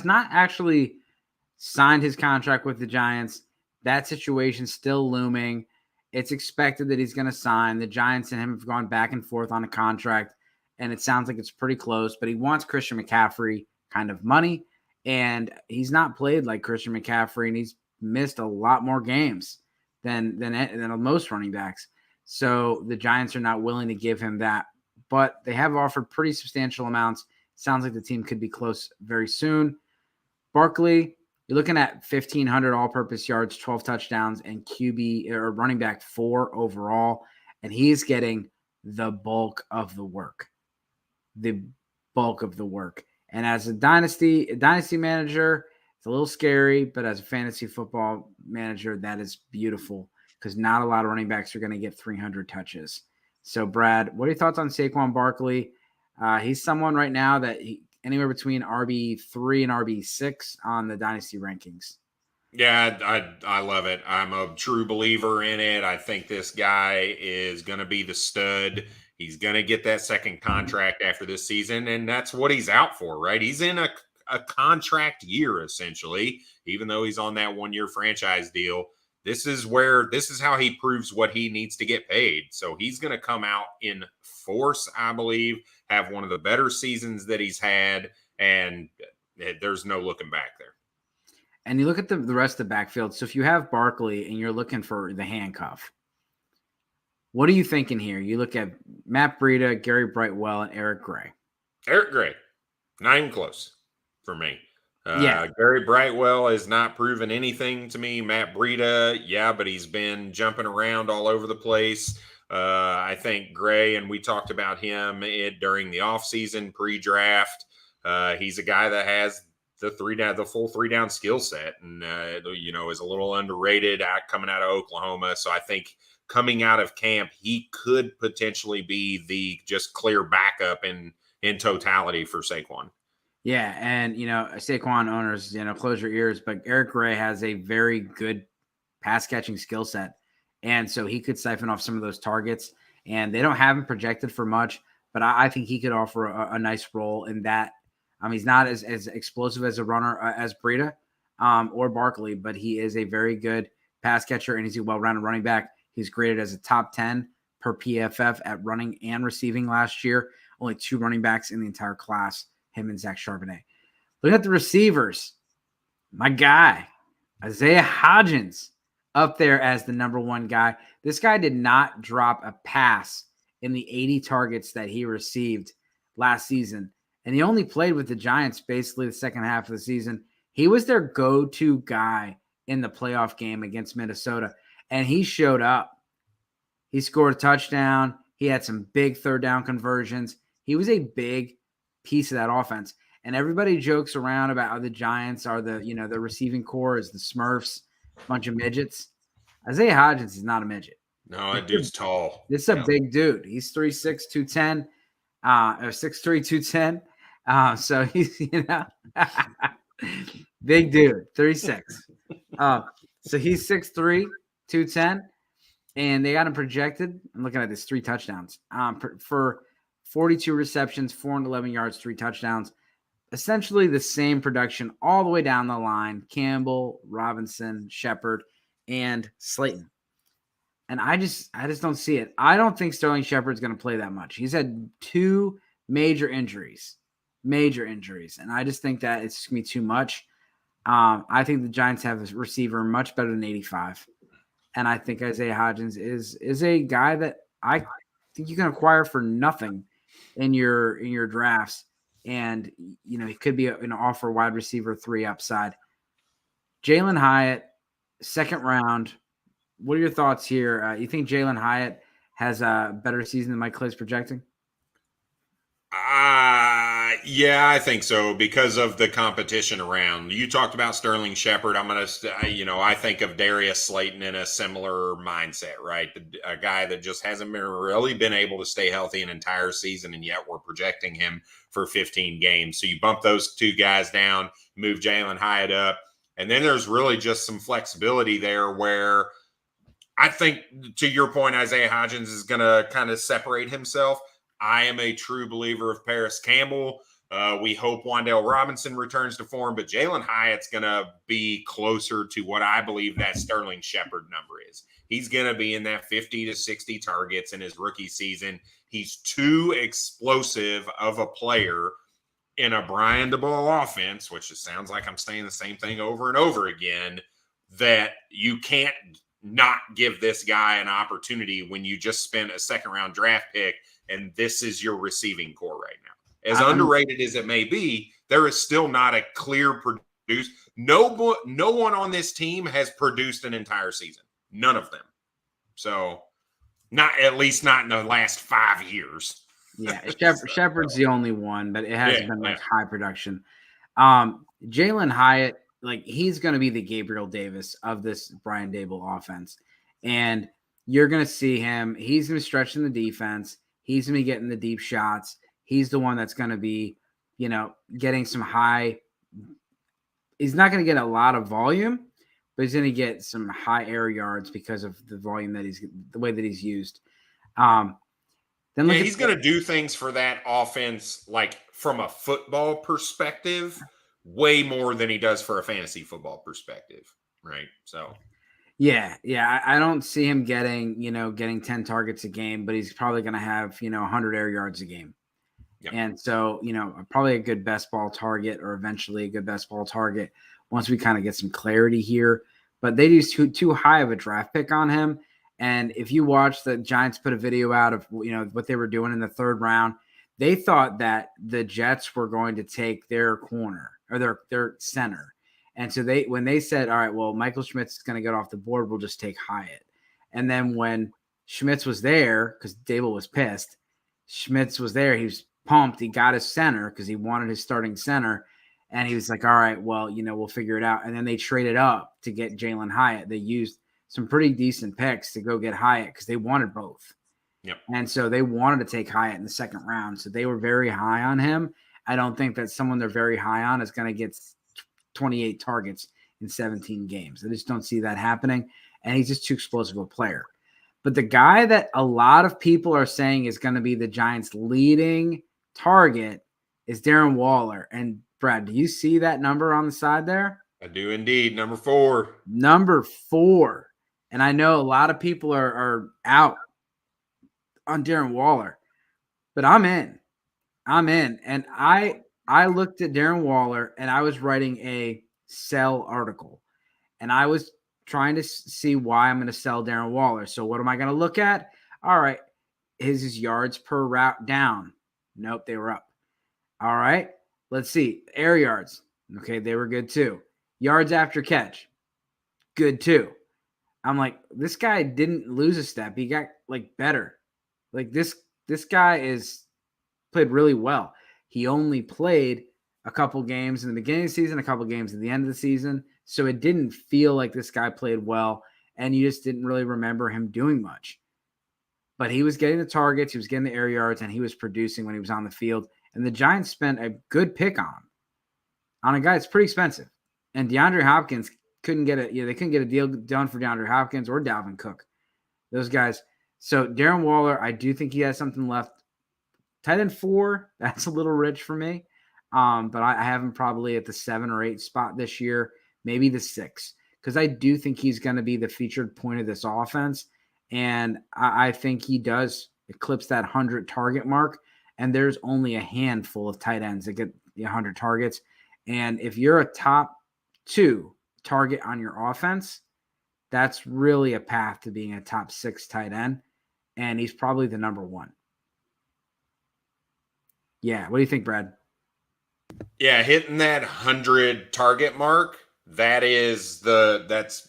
[SPEAKER 1] not actually signed his contract with the Giants. That situation's still looming. It's expected that he's going to sign. The Giants and him have gone back and forth on a contract, and it sounds like it's pretty close, but he wants Christian McCaffrey kind of money, and he's not played like Christian McCaffrey, and he's missed a lot more games than most running backs. So the Giants are not willing to give him that, but they have offered pretty substantial amounts. Sounds like the team could be close very soon. Barkley, you're looking at 1,500 all-purpose yards, 12 touchdowns, and QB or running back 4 overall, and he's getting the bulk of the work. The bulk of the work. And as a dynasty manager, it's a little scary, but as a fantasy football manager, that is beautiful because not a lot of running backs are going to get 300 touches. So, Brad, what are your thoughts on Saquon Barkley? He's someone right now that anywhere between RB3 and RB6 on the Dynasty rankings.
[SPEAKER 2] Yeah, I love it. I'm a true believer in it. I think this guy is going to be the stud. He's going to get that second contract after this season, and that's what he's out for, right? He's in a contract year, essentially, even though he's on that one-year franchise deal. This is how he proves what he needs to get paid. So he's going to come out in force, I believe, have one of the better seasons that he's had, and there's no looking back there.
[SPEAKER 1] And you look at the rest of the backfield. So if you have Barkley and you're looking for the handcuff, what are you thinking here? You look at Matt Breida, Gary Brightwell, and Eric Gray.
[SPEAKER 2] Eric Gray, not even close for me.
[SPEAKER 1] Yeah.
[SPEAKER 2] Gary Brightwell has not proven anything to me. Matt Breida, yeah, but he's been jumping around all over the place. I think Gray, and we talked about him during the offseason pre-draft. He's a guy that has the full 3-down skill set, and is a little underrated coming out of Oklahoma. So I think coming out of camp, he could potentially be the just clear backup in totality for Saquon.
[SPEAKER 1] Yeah, and Saquon owners, close your ears, but Eric Gray has a very good pass catching skill set, and so he could siphon off some of those targets. And they don't have him projected for much, but I think he could offer a nice role in that. He's not as explosive as a runner as Breida or Barkley, but he is a very good pass catcher, and he's a well-rounded running back. He's graded as a top 10 per PFF at running and receiving last year. Only 2 running backs in the entire class, him and Zach Charbonnet. Look at the receivers. My guy, Isaiah Hodgins, up there as the number 1 guy. This guy did not drop a pass in the 80 targets that he received last season. And he only played with the Giants basically the second half of the season. He was their go-to guy in the playoff game against Minnesota, and he showed up. He scored a touchdown. He had some big third-down conversions. He was a big piece of that offense. And everybody jokes around about how the Giants are the receiving core is the Smurfs, bunch of midgets. Isaiah Hodgins is not a midget.
[SPEAKER 2] No, that dude's tall.
[SPEAKER 1] This is a big dude. He's 3'6", 210, or 6'3", 210. So he's, big dude, 36. So he's 6'3", 210, and they got him projected. I'm looking at this 3 touchdowns for 42 receptions, 411 yards, 3 touchdowns. Essentially the same production all the way down the line. Campbell, Robinson, Shepard, and Slayton. And I just don't see it. I don't think Sterling Shepard's going to play that much. He's had 2 major injuries. And I just think that it's going to be too much. I think the Giants have a receiver much better than 85. And I think Isaiah Hodgins is a guy that I think you can acquire for nothing in your drafts. And, he could be an offer wide receiver 3 upside. Jalen Hyatt, 2nd round. What are your thoughts here? You think Jalen Hyatt has a better season than Mike Clay's projecting?
[SPEAKER 2] Yeah, I think so because of the competition around. You talked about Sterling Shepard. I'm going to, I think of Darius Slayton in a similar mindset, right? A guy that just hasn't really been able to stay healthy an entire season, and yet we're projecting him for 15 games. So you bump those 2 guys down, move Jalen Hyatt up, and then there's really just some flexibility there where I think, to your point, Isaiah Hodgins is going to kind of separate himself. I am a true believer of Paris Campbell. We hope Wan'Dale Robinson returns to form, but Jalen Hyatt's going to be closer to what I believe that Sterling Shepard number is. He's going to be in that 50 to 60 targets in his rookie season. He's too explosive of a player in a Brian DeBoer offense, which just sounds like I'm saying the same thing over and over again, that you can't not give this guy an opportunity when you just spent a second-round draft pick and this is your receiving core right now. As underrated as it may be, there is still not a clear produce. No one on this team has produced an entire season. None of them. So, at least not in the last 5 years.
[SPEAKER 1] Yeah, Shepard's the only one, but it hasn't been like high production. Jalen Hyatt, like, he's going to be the Gabriel Davis of this Brian Daboll offense. And you're going to see him. He's going to be stretching the defense. He's going to be getting the deep shots. He's the one that's going to be, getting some high. He's not going to get a lot of volume, but he's going to get some high air yards because of the volume the way that he's used. Then
[SPEAKER 2] he's going to do things for that offense, like from a football perspective, way more than he does for a fantasy football perspective, right? So,
[SPEAKER 1] yeah, I don't see him getting 10 targets a game, but he's probably going to have 100 air yards a game. Yep. And so, probably a good best ball target, or eventually a good best ball target once we kind of get some clarity here. But they used too high of a draft pick on him. And if you watch, the Giants put a video out of what they were doing in the third round, they thought that the Jets were going to take their corner or their center. And so when they said, all right, well, Michael Schmitz is going to get off the board, we'll just take Hyatt. And then when Schmitz was there, because Daboll was pissed, Schmitz was there, he was pumped. He got his center because he wanted his starting center. And he was like, all right, well, we'll figure it out. And then they traded up to get Jalen Hyatt. They used some pretty decent picks to go get Hyatt because they wanted both.
[SPEAKER 2] Yep.
[SPEAKER 1] And so they wanted to take Hyatt in the second round. So they were very high on him. I don't think that someone they're very high on is going to get 28 targets in 17 games. I just don't see that happening. And he's just too explosive a player. But the guy that a lot of people are saying is going to be the Giants' leading target is Darren Waller. And Brad, do you see that number on the side there?
[SPEAKER 2] I do indeed. Number 4.
[SPEAKER 1] Number 4. And I know a lot of people are out on Darren Waller, but I'm in. And I looked at Darren Waller and I was writing a sell article. And I was trying to see why I'm going to sell Darren Waller. So what am I going to look at? All right. Is his yards per route down? Nope, they were up. All right. Let's see. Air yards. Okay, they were good too. Yards after catch. Good too. I'm like, this guy didn't lose a step. He got better. This guy played really well. He only played a couple games in the beginning of the season, a couple games at the end of the season. So it didn't feel like this guy played well, and you just didn't really remember him doing much. But he was getting the targets, he was getting the air yards, and he was producing when he was on the field. And the Giants spent a good pick on a guy that's pretty expensive. And DeAndre Hopkins couldn't get they couldn't get a deal done for DeAndre Hopkins or Dalvin Cook. Those guys. So Darren Waller, I do think he has something left. Tight end 4, that's a little rich for me. But I have him probably at the 7 or 8 spot this year, maybe the 6, because I do think he's going to be the featured point of this offense. And I think he does eclipse that 100 target mark. And there's only a handful of tight ends that get 100 targets. And if you're a top 2 target on your offense, that's really a path to being a top 6 tight end. And he's probably the number 1. Yeah. What do you think, Brad?
[SPEAKER 2] Yeah, hitting that 100 target mark,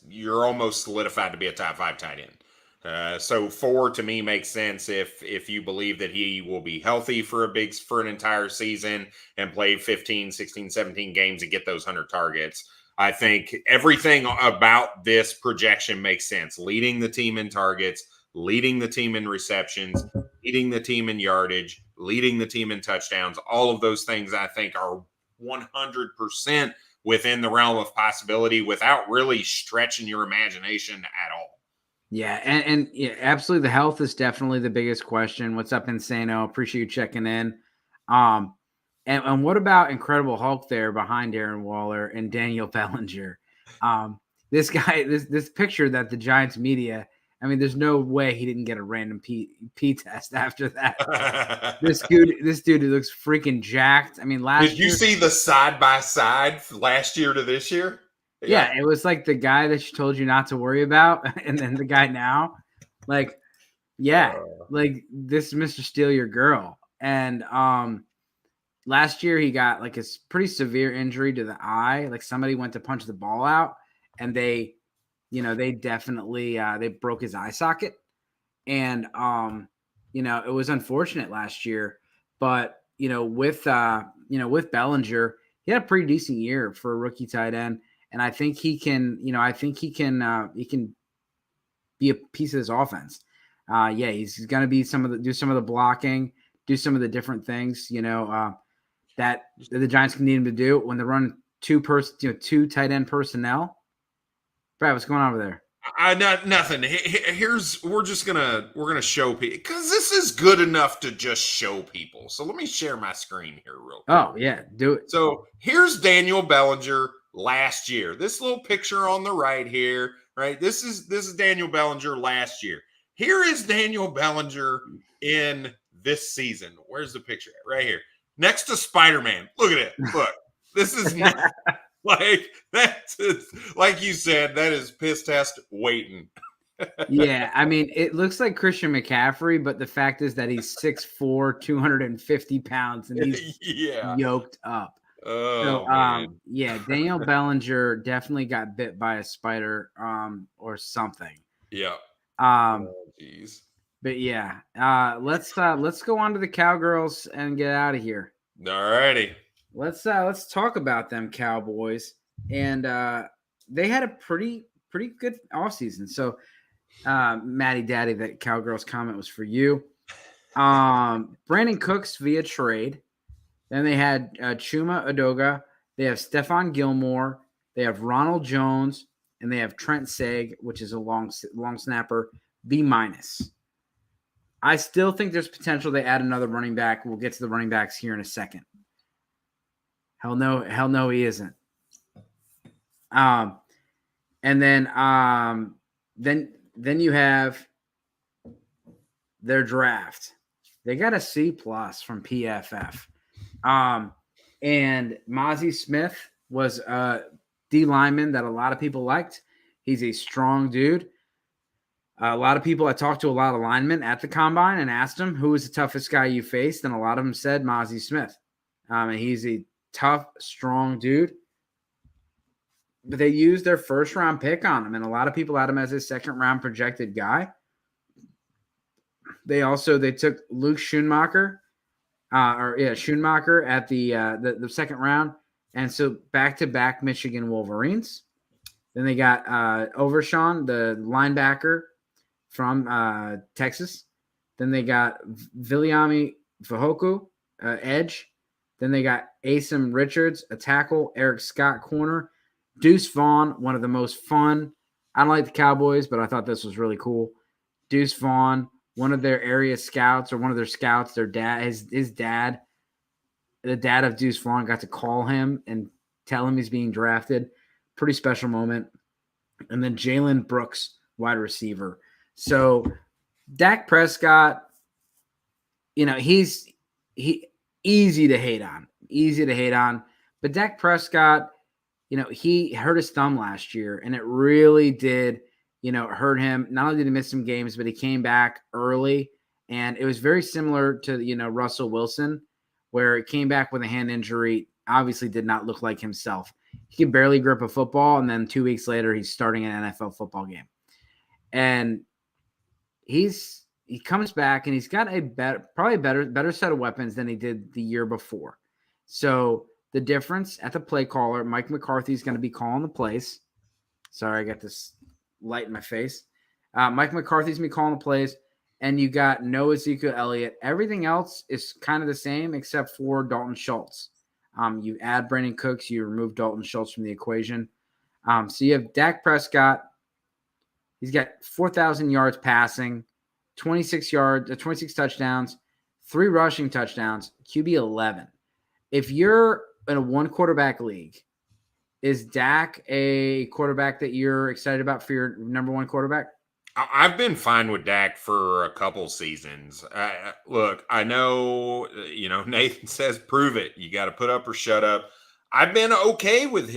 [SPEAKER 2] you're almost solidified to be a top 5 tight end. So 4 to me makes sense if you believe that he will be healthy for an entire season and play 15, 16, 17 games and get those 100 targets. I think everything about this projection makes sense. Leading the team in targets, leading the team in receptions, leading the team in yardage, leading the team in touchdowns. All of those things I think are 100% within the realm of possibility without really stretching your imagination at all.
[SPEAKER 1] Yeah, and yeah, absolutely. The health is definitely the biggest question. What's up, Insano? Appreciate you checking in. Um, and what about Incredible Hulk there behind Darren Waller and Daniel Bellinger? This guy, this picture that the Giants media. I mean, there's no way he didn't get a random P test after that. This dude looks freaking jacked. I mean,
[SPEAKER 2] Did you see the side by side last year to this year?
[SPEAKER 1] Yeah, it was like the guy that she told you not to worry about, and then the guy now, like, yeah, like this is Mr. Steal Your Girl. And last year he got like a pretty severe injury to the eye. Like somebody went to punch the ball out, and they definitely they broke his eye socket. And it was unfortunate last year, but with Bellinger, he had a pretty decent year for a rookie tight end. And I think he can be a piece of this offense. He's going to be do some of the blocking, do some of the different things, that the Giants can need him to do when they run two tight end personnel. Brad, what's going on over there?
[SPEAKER 2] Nothing. We're gonna show people because this is good enough to just show people. So let me share my screen here real quick.
[SPEAKER 1] Oh yeah, do it.
[SPEAKER 2] So here's Daniel Bellinger last year. This little picture on the right here, right? This is Daniel Bellinger last year. Here is Daniel Bellinger in this season. Where's the picture at? Right here, next to Spider-Man. Look at it. Look, this is not. Like that's like you said, that is piss test waiting.
[SPEAKER 1] Yeah, I mean, it looks like Christian McCaffrey, but the fact is that he's 6'4", 250 pounds, and he's yoked up.
[SPEAKER 2] Oh,
[SPEAKER 1] Daniel Bellinger definitely got bit by a spider, or something.
[SPEAKER 2] Yeah.
[SPEAKER 1] Jeez. But yeah, let's go on to the Cowgirls and get out of here.
[SPEAKER 2] All righty.
[SPEAKER 1] Let's talk about them Cowboys, and they had a pretty good offseason. So, Maddie Daddy, that Cowgirls comment was for you. Brandon Cooks via trade. Then they had Chuma Edoga. They have Stephon Gilmore. They have Ronald Jones, and they have Trent Saig, which is a long snapper, B-. I still think there's potential they add another running back. We'll get to the running backs here in a second. Hell no, he isn't. And then you have their draft. They got a C+ from PFF. And Mozzie Smith was a D lineman that a lot of people liked. He's a strong dude. A lot of people, I talked to a lot of linemen at the combine and asked them who was the toughest guy you faced, and a lot of them said Mozzie Smith. And he's a tough, strong dude. But they used their first round pick on him, and a lot of people had him as a second round projected guy. They took Luke Schoonmaker, Schoonmaker at the second round, and so back-to-back Michigan Wolverines. Then they got Overshawn, the linebacker from Texas. Then they got Viliami Fahoku, edge. Then they got Asim Richards, a tackle, Eric Scott, corner, Deuce Vaughn, one of the most fun. I don't like the Cowboys, but I thought this was really cool. Deuce Vaughn, one of their area scouts, or one of their scouts, their dad, his dad, the dad of Deuce Vaughn, got to call him and tell him he's being drafted. Pretty special moment. And then Jalen Brooks, wide receiver. So Dak Prescott, he's easy to hate on. But Dak Prescott, he hurt his thumb last year, and it really did, hurt him. Not only did he miss some games, but he came back early, and it was very similar to, Russell Wilson, where he came back with a hand injury, obviously did not look like himself. He could barely grip a football, and then 2 weeks later, he's starting an NFL football game. And he comes back, and he's got probably a better set of weapons than he did the year before. So the difference at the play caller, Mike McCarthy is going to be calling the plays. Sorry, I got this light in my face. Mike McCarthy's going to be calling the plays, and you got no Ezekiel Elliott. Everything else is kind of the same except for Dalton Schultz. You add Brandon Cooks, you remove Dalton Schultz from the equation. So you have Dak Prescott. He's got 4,000 yards passing, 26 touchdowns, 3 rushing touchdowns, QB 11. If you're in a one quarterback league, is Dak a quarterback that you're excited about for your number one quarterback?
[SPEAKER 2] I've been fine with Dak for a couple seasons. Look, I know, Nathan says prove it. You got to put up or shut up. I've been okay with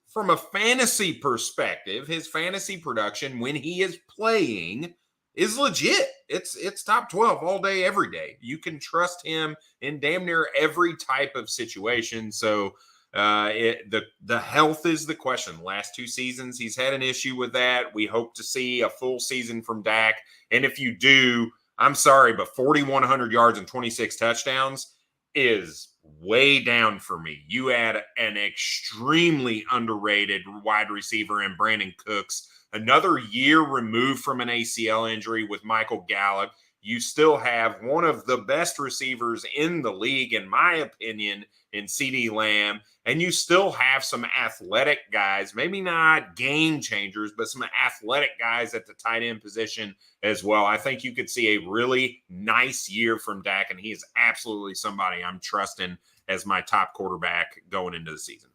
[SPEAKER 2] from a fantasy perspective, his fantasy production when he is playing is legit. It's top 12 all day, every day. You can trust him in damn near every type of situation. So the health is the question. The last 2 seasons, he's had an issue with that. We hope to see a full season from Dak. And if you do, I'm sorry, but 4,100 yards and 26 touchdowns is way down for me. You add an extremely underrated wide receiver in Brandon Cooks, another year removed from an ACL injury with Michael Gallup. You still have one of the best receivers in the league, in my opinion, in CeeDee Lamb. And you still have some athletic guys, maybe not game changers, but some athletic guys at the tight end position as well. I think you could see a really nice year from Dak, and he is absolutely somebody I'm trusting as my top quarterback going into the season.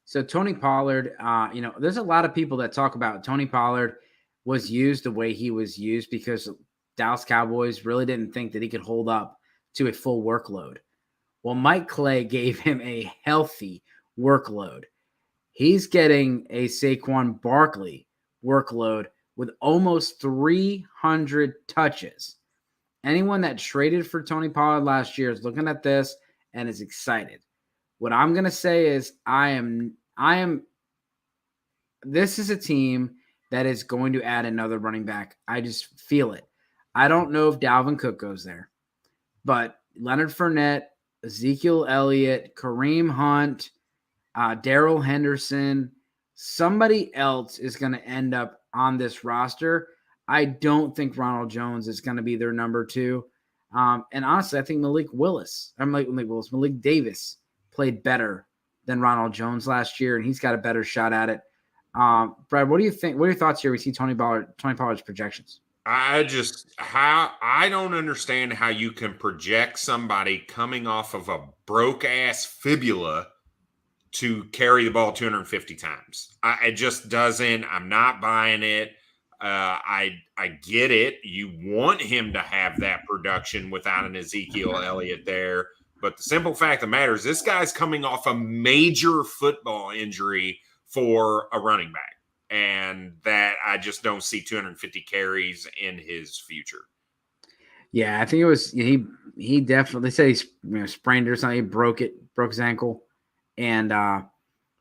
[SPEAKER 1] So Tony Pollard, there's a lot of people that talk about Tony Pollard was used the way he was used because Dallas Cowboys really didn't think that he could hold up to a full workload. Well, Mike Clay gave him a healthy workload. He's getting a Saquon Barkley workload with almost 300 touches. Anyone that traded for Tony Pollard last year is looking at this and is excited. What I'm going to say is this is a team that is going to add another running back. I just feel it. I don't know if Dalvin Cook goes there, but Leonard Fournette, Ezekiel Elliott, Kareem Hunt, Darrell Henderson, somebody else is going to end up on this roster. I don't think Ronald Jones is going to be their number 2. And honestly, I think Malik Davis played better than Ronald Jones last year, and he's got a better shot at it. Brad, what do you think? What are your thoughts here? We see Tony Pollard's projections.
[SPEAKER 2] I don't understand how you can project somebody coming off of a broke ass fibula to carry the ball 250 times. It just doesn't. I'm not buying it. I get it. You want him to have that production without an Ezekiel Elliott there. But the simple fact of the matter is this guy's coming off a major football injury for a running back. And that I just don't see 250 carries in his future.
[SPEAKER 1] Yeah, I think it was he definitely. They said he sprained it or something. He broke his ankle, and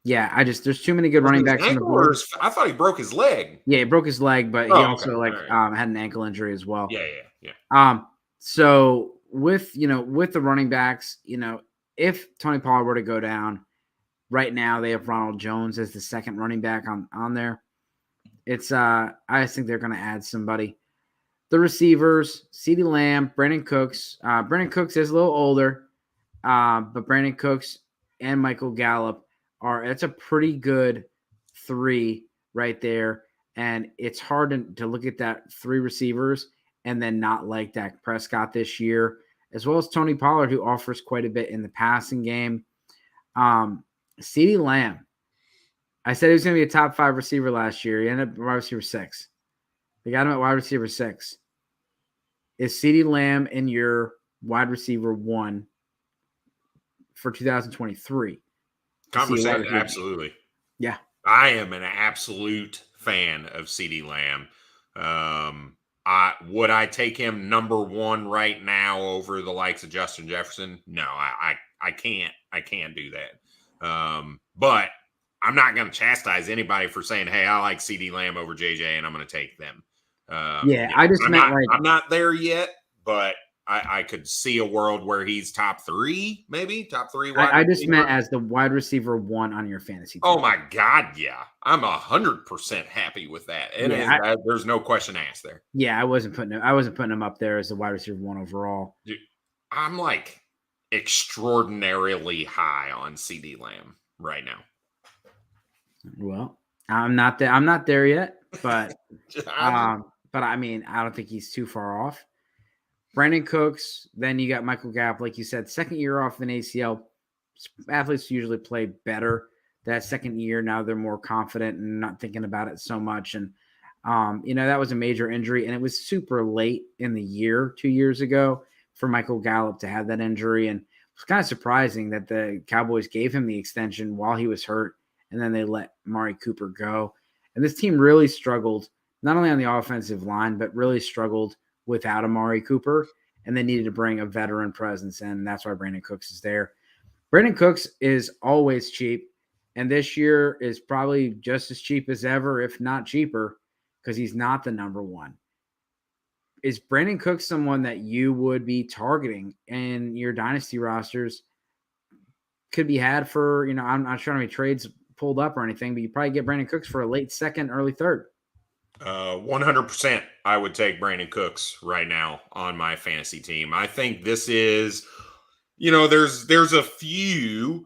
[SPEAKER 1] there's too many good running backs on the board.
[SPEAKER 2] I thought he broke his leg.
[SPEAKER 1] Yeah, he broke his leg, but he also had an ankle injury as well.
[SPEAKER 2] Yeah.
[SPEAKER 1] So with the running backs, if Tony Pollard were to go down. Right now, they have Ronald Jones as the second running back on there. It's I just think they're going to add somebody. The receivers, CeeDee Lamb, Brandon Cooks. Brandon Cooks is a little older, but Brandon Cooks and Michael Gallup it's a pretty good 3 right there. And it's hard to look at that 3 receivers and then not like Dak Prescott this year, as well as Tony Pollard, who offers quite a bit in the passing game. CeeDee Lamb. I said he was going to be a top 5 receiver last year. He ended up wide receiver 6. They got him at wide receiver 6. Is CeeDee Lamb in your wide receiver 1 for 2023?
[SPEAKER 2] Conversation, absolutely.
[SPEAKER 1] Yeah.
[SPEAKER 2] I am an absolute fan of CeeDee Lamb. Would I take him number 1 right now over the likes of Justin Jefferson? No, I can't. I can't do that. But I'm not going to chastise anybody for saying, hey, I like CeeDee Lamb over JJ and I'm going to take them. I'm not there yet, but I could see a world where he's top 3, maybe top 3.
[SPEAKER 1] I just meant as the wide receiver 1 on your fantasy team.
[SPEAKER 2] Oh my God. Yeah. I'm 100% happy with that. There's no question asked there.
[SPEAKER 1] Yeah. I wasn't putting him up there as the wide receiver 1 overall.
[SPEAKER 2] Dude, I'm like extraordinarily high on CeeDee Lamb right now.
[SPEAKER 1] Well, I'm not there yet. but I mean, I don't think he's too far off. Brandon Cooks, then you got Michael Gallup, like you said, second year off an ACL. Athletes usually play better that second year. Now they're more confident and not thinking about it so much. And, that was a major injury, and it was super late in the year 2 years ago for Michael Gallup to have that injury. And it was kind of surprising that the Cowboys gave him the extension while he was hurt, and then they let Amari Cooper go. And this team really struggled, not only on the offensive line, but really struggled without Amari Cooper, and they needed to bring a veteran presence in. That's why Brandon Cooks is there. Brandon Cooks is always cheap, and this year is probably just as cheap as ever, if not cheaper, because he's not the number one. Is Brandon Cooks someone that you would be targeting in your dynasty rosters? Could be had for, I'm not sure how many trades pulled up or anything, but you probably get Brandon Cooks for a late second, early third.
[SPEAKER 2] 100% I would take Brandon Cooks right now on my fantasy team. I think this is, there's a few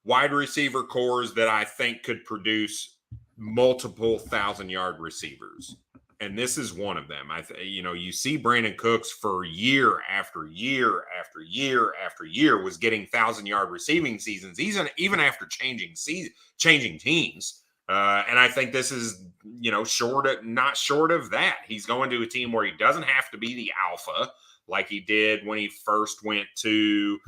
[SPEAKER 2] wide receiver cores that I think could produce multiple 1,000-yard receivers. And this is one of them. You see Brandon Cooks for year after year after year after year was getting 1,000-yard receiving seasons, even after changing teams. And I think this is, not short of that. He's going to a team where he doesn't have to be the alpha like he did when he first went to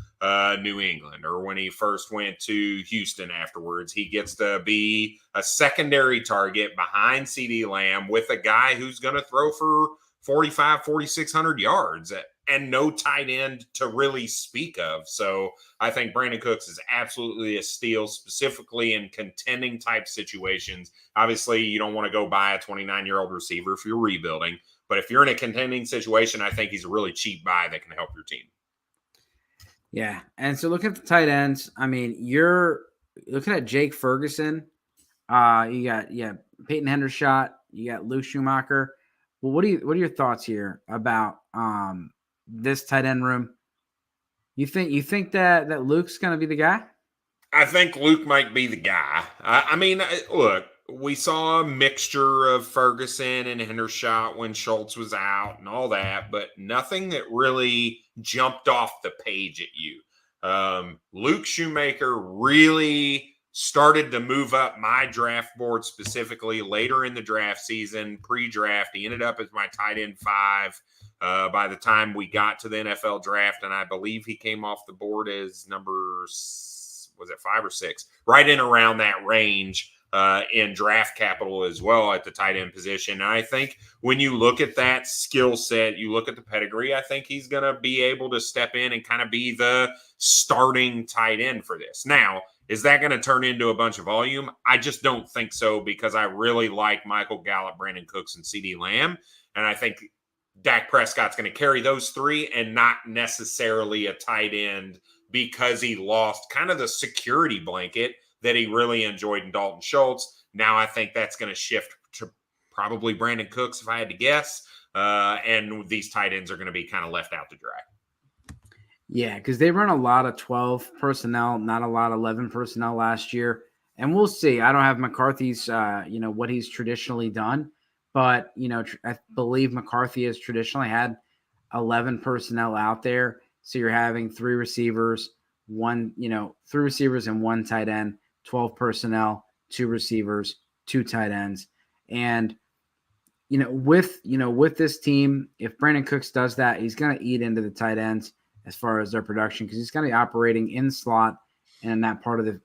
[SPEAKER 2] New England or when he first went to Houston afterwards. He gets to be a secondary target behind CeeDee Lamb with a guy who's going to throw for 4,600 yards and no tight end to really speak of. So I think Brandon Cooks is absolutely a steal, specifically in contending type situations. Obviously, you don't want to go buy a 29-year-old receiver if you're rebuilding. But if you're in a contending situation, I think he's a really cheap buy that can help your team.
[SPEAKER 1] Yeah. And so looking at the tight ends, I mean, you're looking at Jake Ferguson. You got Peyton Hendershot. You got Luke Schumacher. Well, what are your thoughts here about this tight end room? You think that Luke's going to be the guy?
[SPEAKER 2] I think Luke might be the guy. I mean, look, we saw a mixture of Ferguson and Hendershot when Schultz was out and all that, but nothing that really jumped off the page at you. Luke Shoemaker really started to move up my draft board, specifically later in the draft season, pre-draft. He ended up as my tight end 5 by the time we got to the NFL draft, and I believe he came off the board as number 5 or 6, right in around that range. In draft capital as well at the tight end position. And I think when you look at that skill set, you look at the pedigree, I think he's going to be able to step in and kind of be the starting tight end for this. Now, is that going to turn into a bunch of volume? I just don't think so, because I really like Michael Gallup, Brandon Cooks, and CeeDee Lamb. And I think Dak Prescott's going to carry those 3 and not necessarily a tight end, because he lost kind of the security blanket that he really enjoyed in Dalton Schultz. Now I think that's going to shift to probably Brandon Cooks, if I had to guess. And these tight ends are going to be kind of left out to dry.
[SPEAKER 1] Yeah, because they run a lot of 12 personnel, not a lot of 11 personnel last year. And we'll see. I don't have McCarthy's, what he's traditionally done. But, I believe McCarthy has traditionally had 11 personnel out there. So you're having 3 receivers, 3 receivers and 1 tight end. 12 personnel, 2 receivers, 2 tight ends. And, with this team, if Brandon Cooks does that, he's going to eat into the tight ends as far as their production, because he's going to be operating in slot and that part of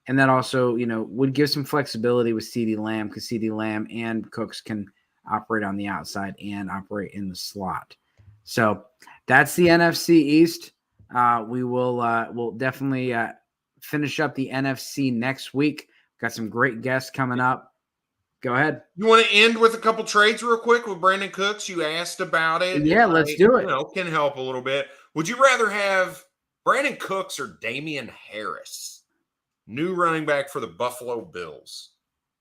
[SPEAKER 1] and that also, would give some flexibility with CeeDee Lamb, because CeeDee Lamb and Cooks can operate on the outside and operate in the slot. So that's the NFC East. We will we'll definitely finish up the NFC next week. Got some great guests coming up. Go ahead.
[SPEAKER 2] You want to end with a couple trades real quick with Brandon Cooks? You asked about it.
[SPEAKER 1] Yeah, let's do it.
[SPEAKER 2] Can help a little bit. Would you rather have Brandon Cooks or Damian Harris, new running back for the Buffalo Bills?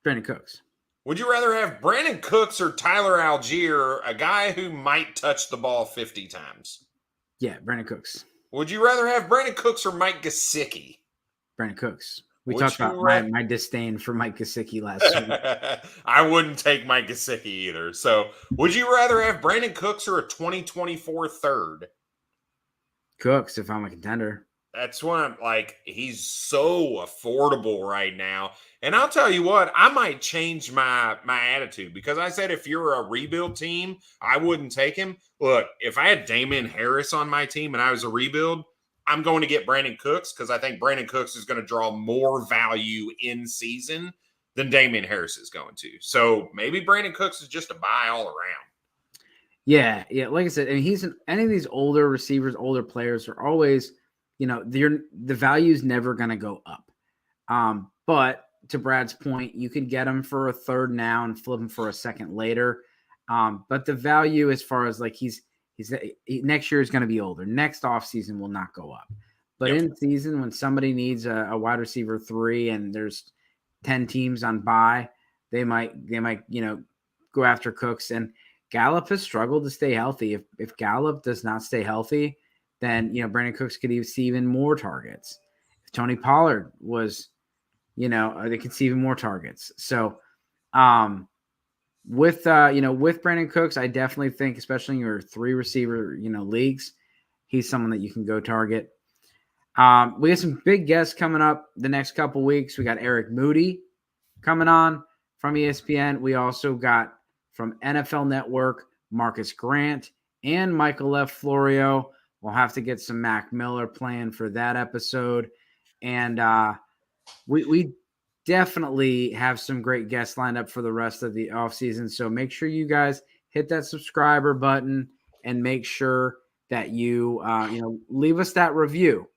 [SPEAKER 1] Brandon Cooks.
[SPEAKER 2] Would you rather have Brandon Cooks or Tyler Algier, a guy who might touch the ball 50 times?
[SPEAKER 1] Yeah, Brandon Cooks.
[SPEAKER 2] Would you rather have Brandon Cooks or Mike Gesicki?
[SPEAKER 1] Brandon Cooks. We
[SPEAKER 2] Would
[SPEAKER 1] talked
[SPEAKER 2] you
[SPEAKER 1] about
[SPEAKER 2] ra-
[SPEAKER 1] my disdain for Mike Gesicki last week.
[SPEAKER 2] I wouldn't take Mike Gesicki either. So, would you rather have Brandon Cooks or a 2024 third?
[SPEAKER 1] Cooks, if I'm a contender.
[SPEAKER 2] That's what I'm like. He's so affordable right now. And I'll tell you what, I might change my attitude because I said if you're a rebuild team, I wouldn't take him. Look, if I had Damon Harris on my team and I was a rebuild, I'm going to get Brandon Cooks because I think Brandon Cooks is going to draw more value in season than Damon Harris is going to. So maybe Brandon Cooks is just a buy all around.
[SPEAKER 1] Yeah. Like I said, and any of these older receivers, older players are always, the value is never going to go up. But to Brad's point, you can get him for a third now and flip him for a second later. But the value, as far as like next year is going to be older. Next offseason will not go up. But in season, when somebody needs a wide receiver 3 and there's 10 teams on bye, they might go after Cooks. And Gallup has struggled to stay healthy. If Gallup does not stay healthy, then Brandon Cooks could see even more targets. If Tony Pollard was, they could see even more targets. So, with Brandon Cooks, I definitely think, especially in your 3 receiver, leagues, he's someone that you can go target. We got some big guests coming up the next couple weeks. We got Eric Moody coming on from ESPN. We also got from NFL Network, Marcus Grant and Michael F. Florio. We'll have to get some Mac Miller planned for that episode. And we definitely have some great guests lined up for the rest of the offseason. So make sure you guys hit that subscriber button and make sure that you leave us that review.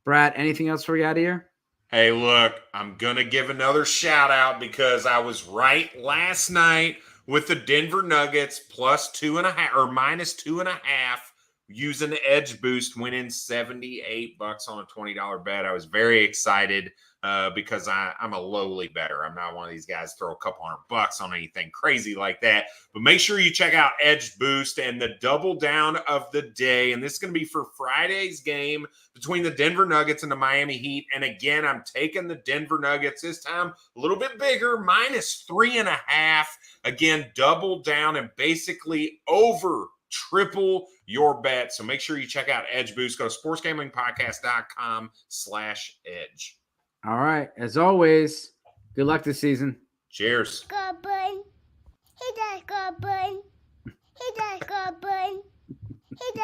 [SPEAKER 1] Brad, anything else for you out of here?
[SPEAKER 2] Hey, look, I'm going to give another shout out because I was right last night with the Denver Nuggets +2.5 or -2.5 using the Edge Boost, winning $78 on a $20 bet. I was very excited because I'm a lowly bettor. I'm not one of these guys throw a couple $100 on anything crazy like that. But make sure you check out Edge Boost and the double down of the day. And this is going to be for Friday's game between the Denver Nuggets and the Miami Heat. And again, I'm taking the Denver Nuggets this time a little bit bigger, -3.5. Again, double down and basically triple your bet. So make sure you check out Edge Boost. Go to sportsgamblingpodcast.com/edge.
[SPEAKER 1] All right. As always, good luck this season.
[SPEAKER 2] Cheers.
[SPEAKER 3] Good button. Hit that good button. Hit that good button. Hit that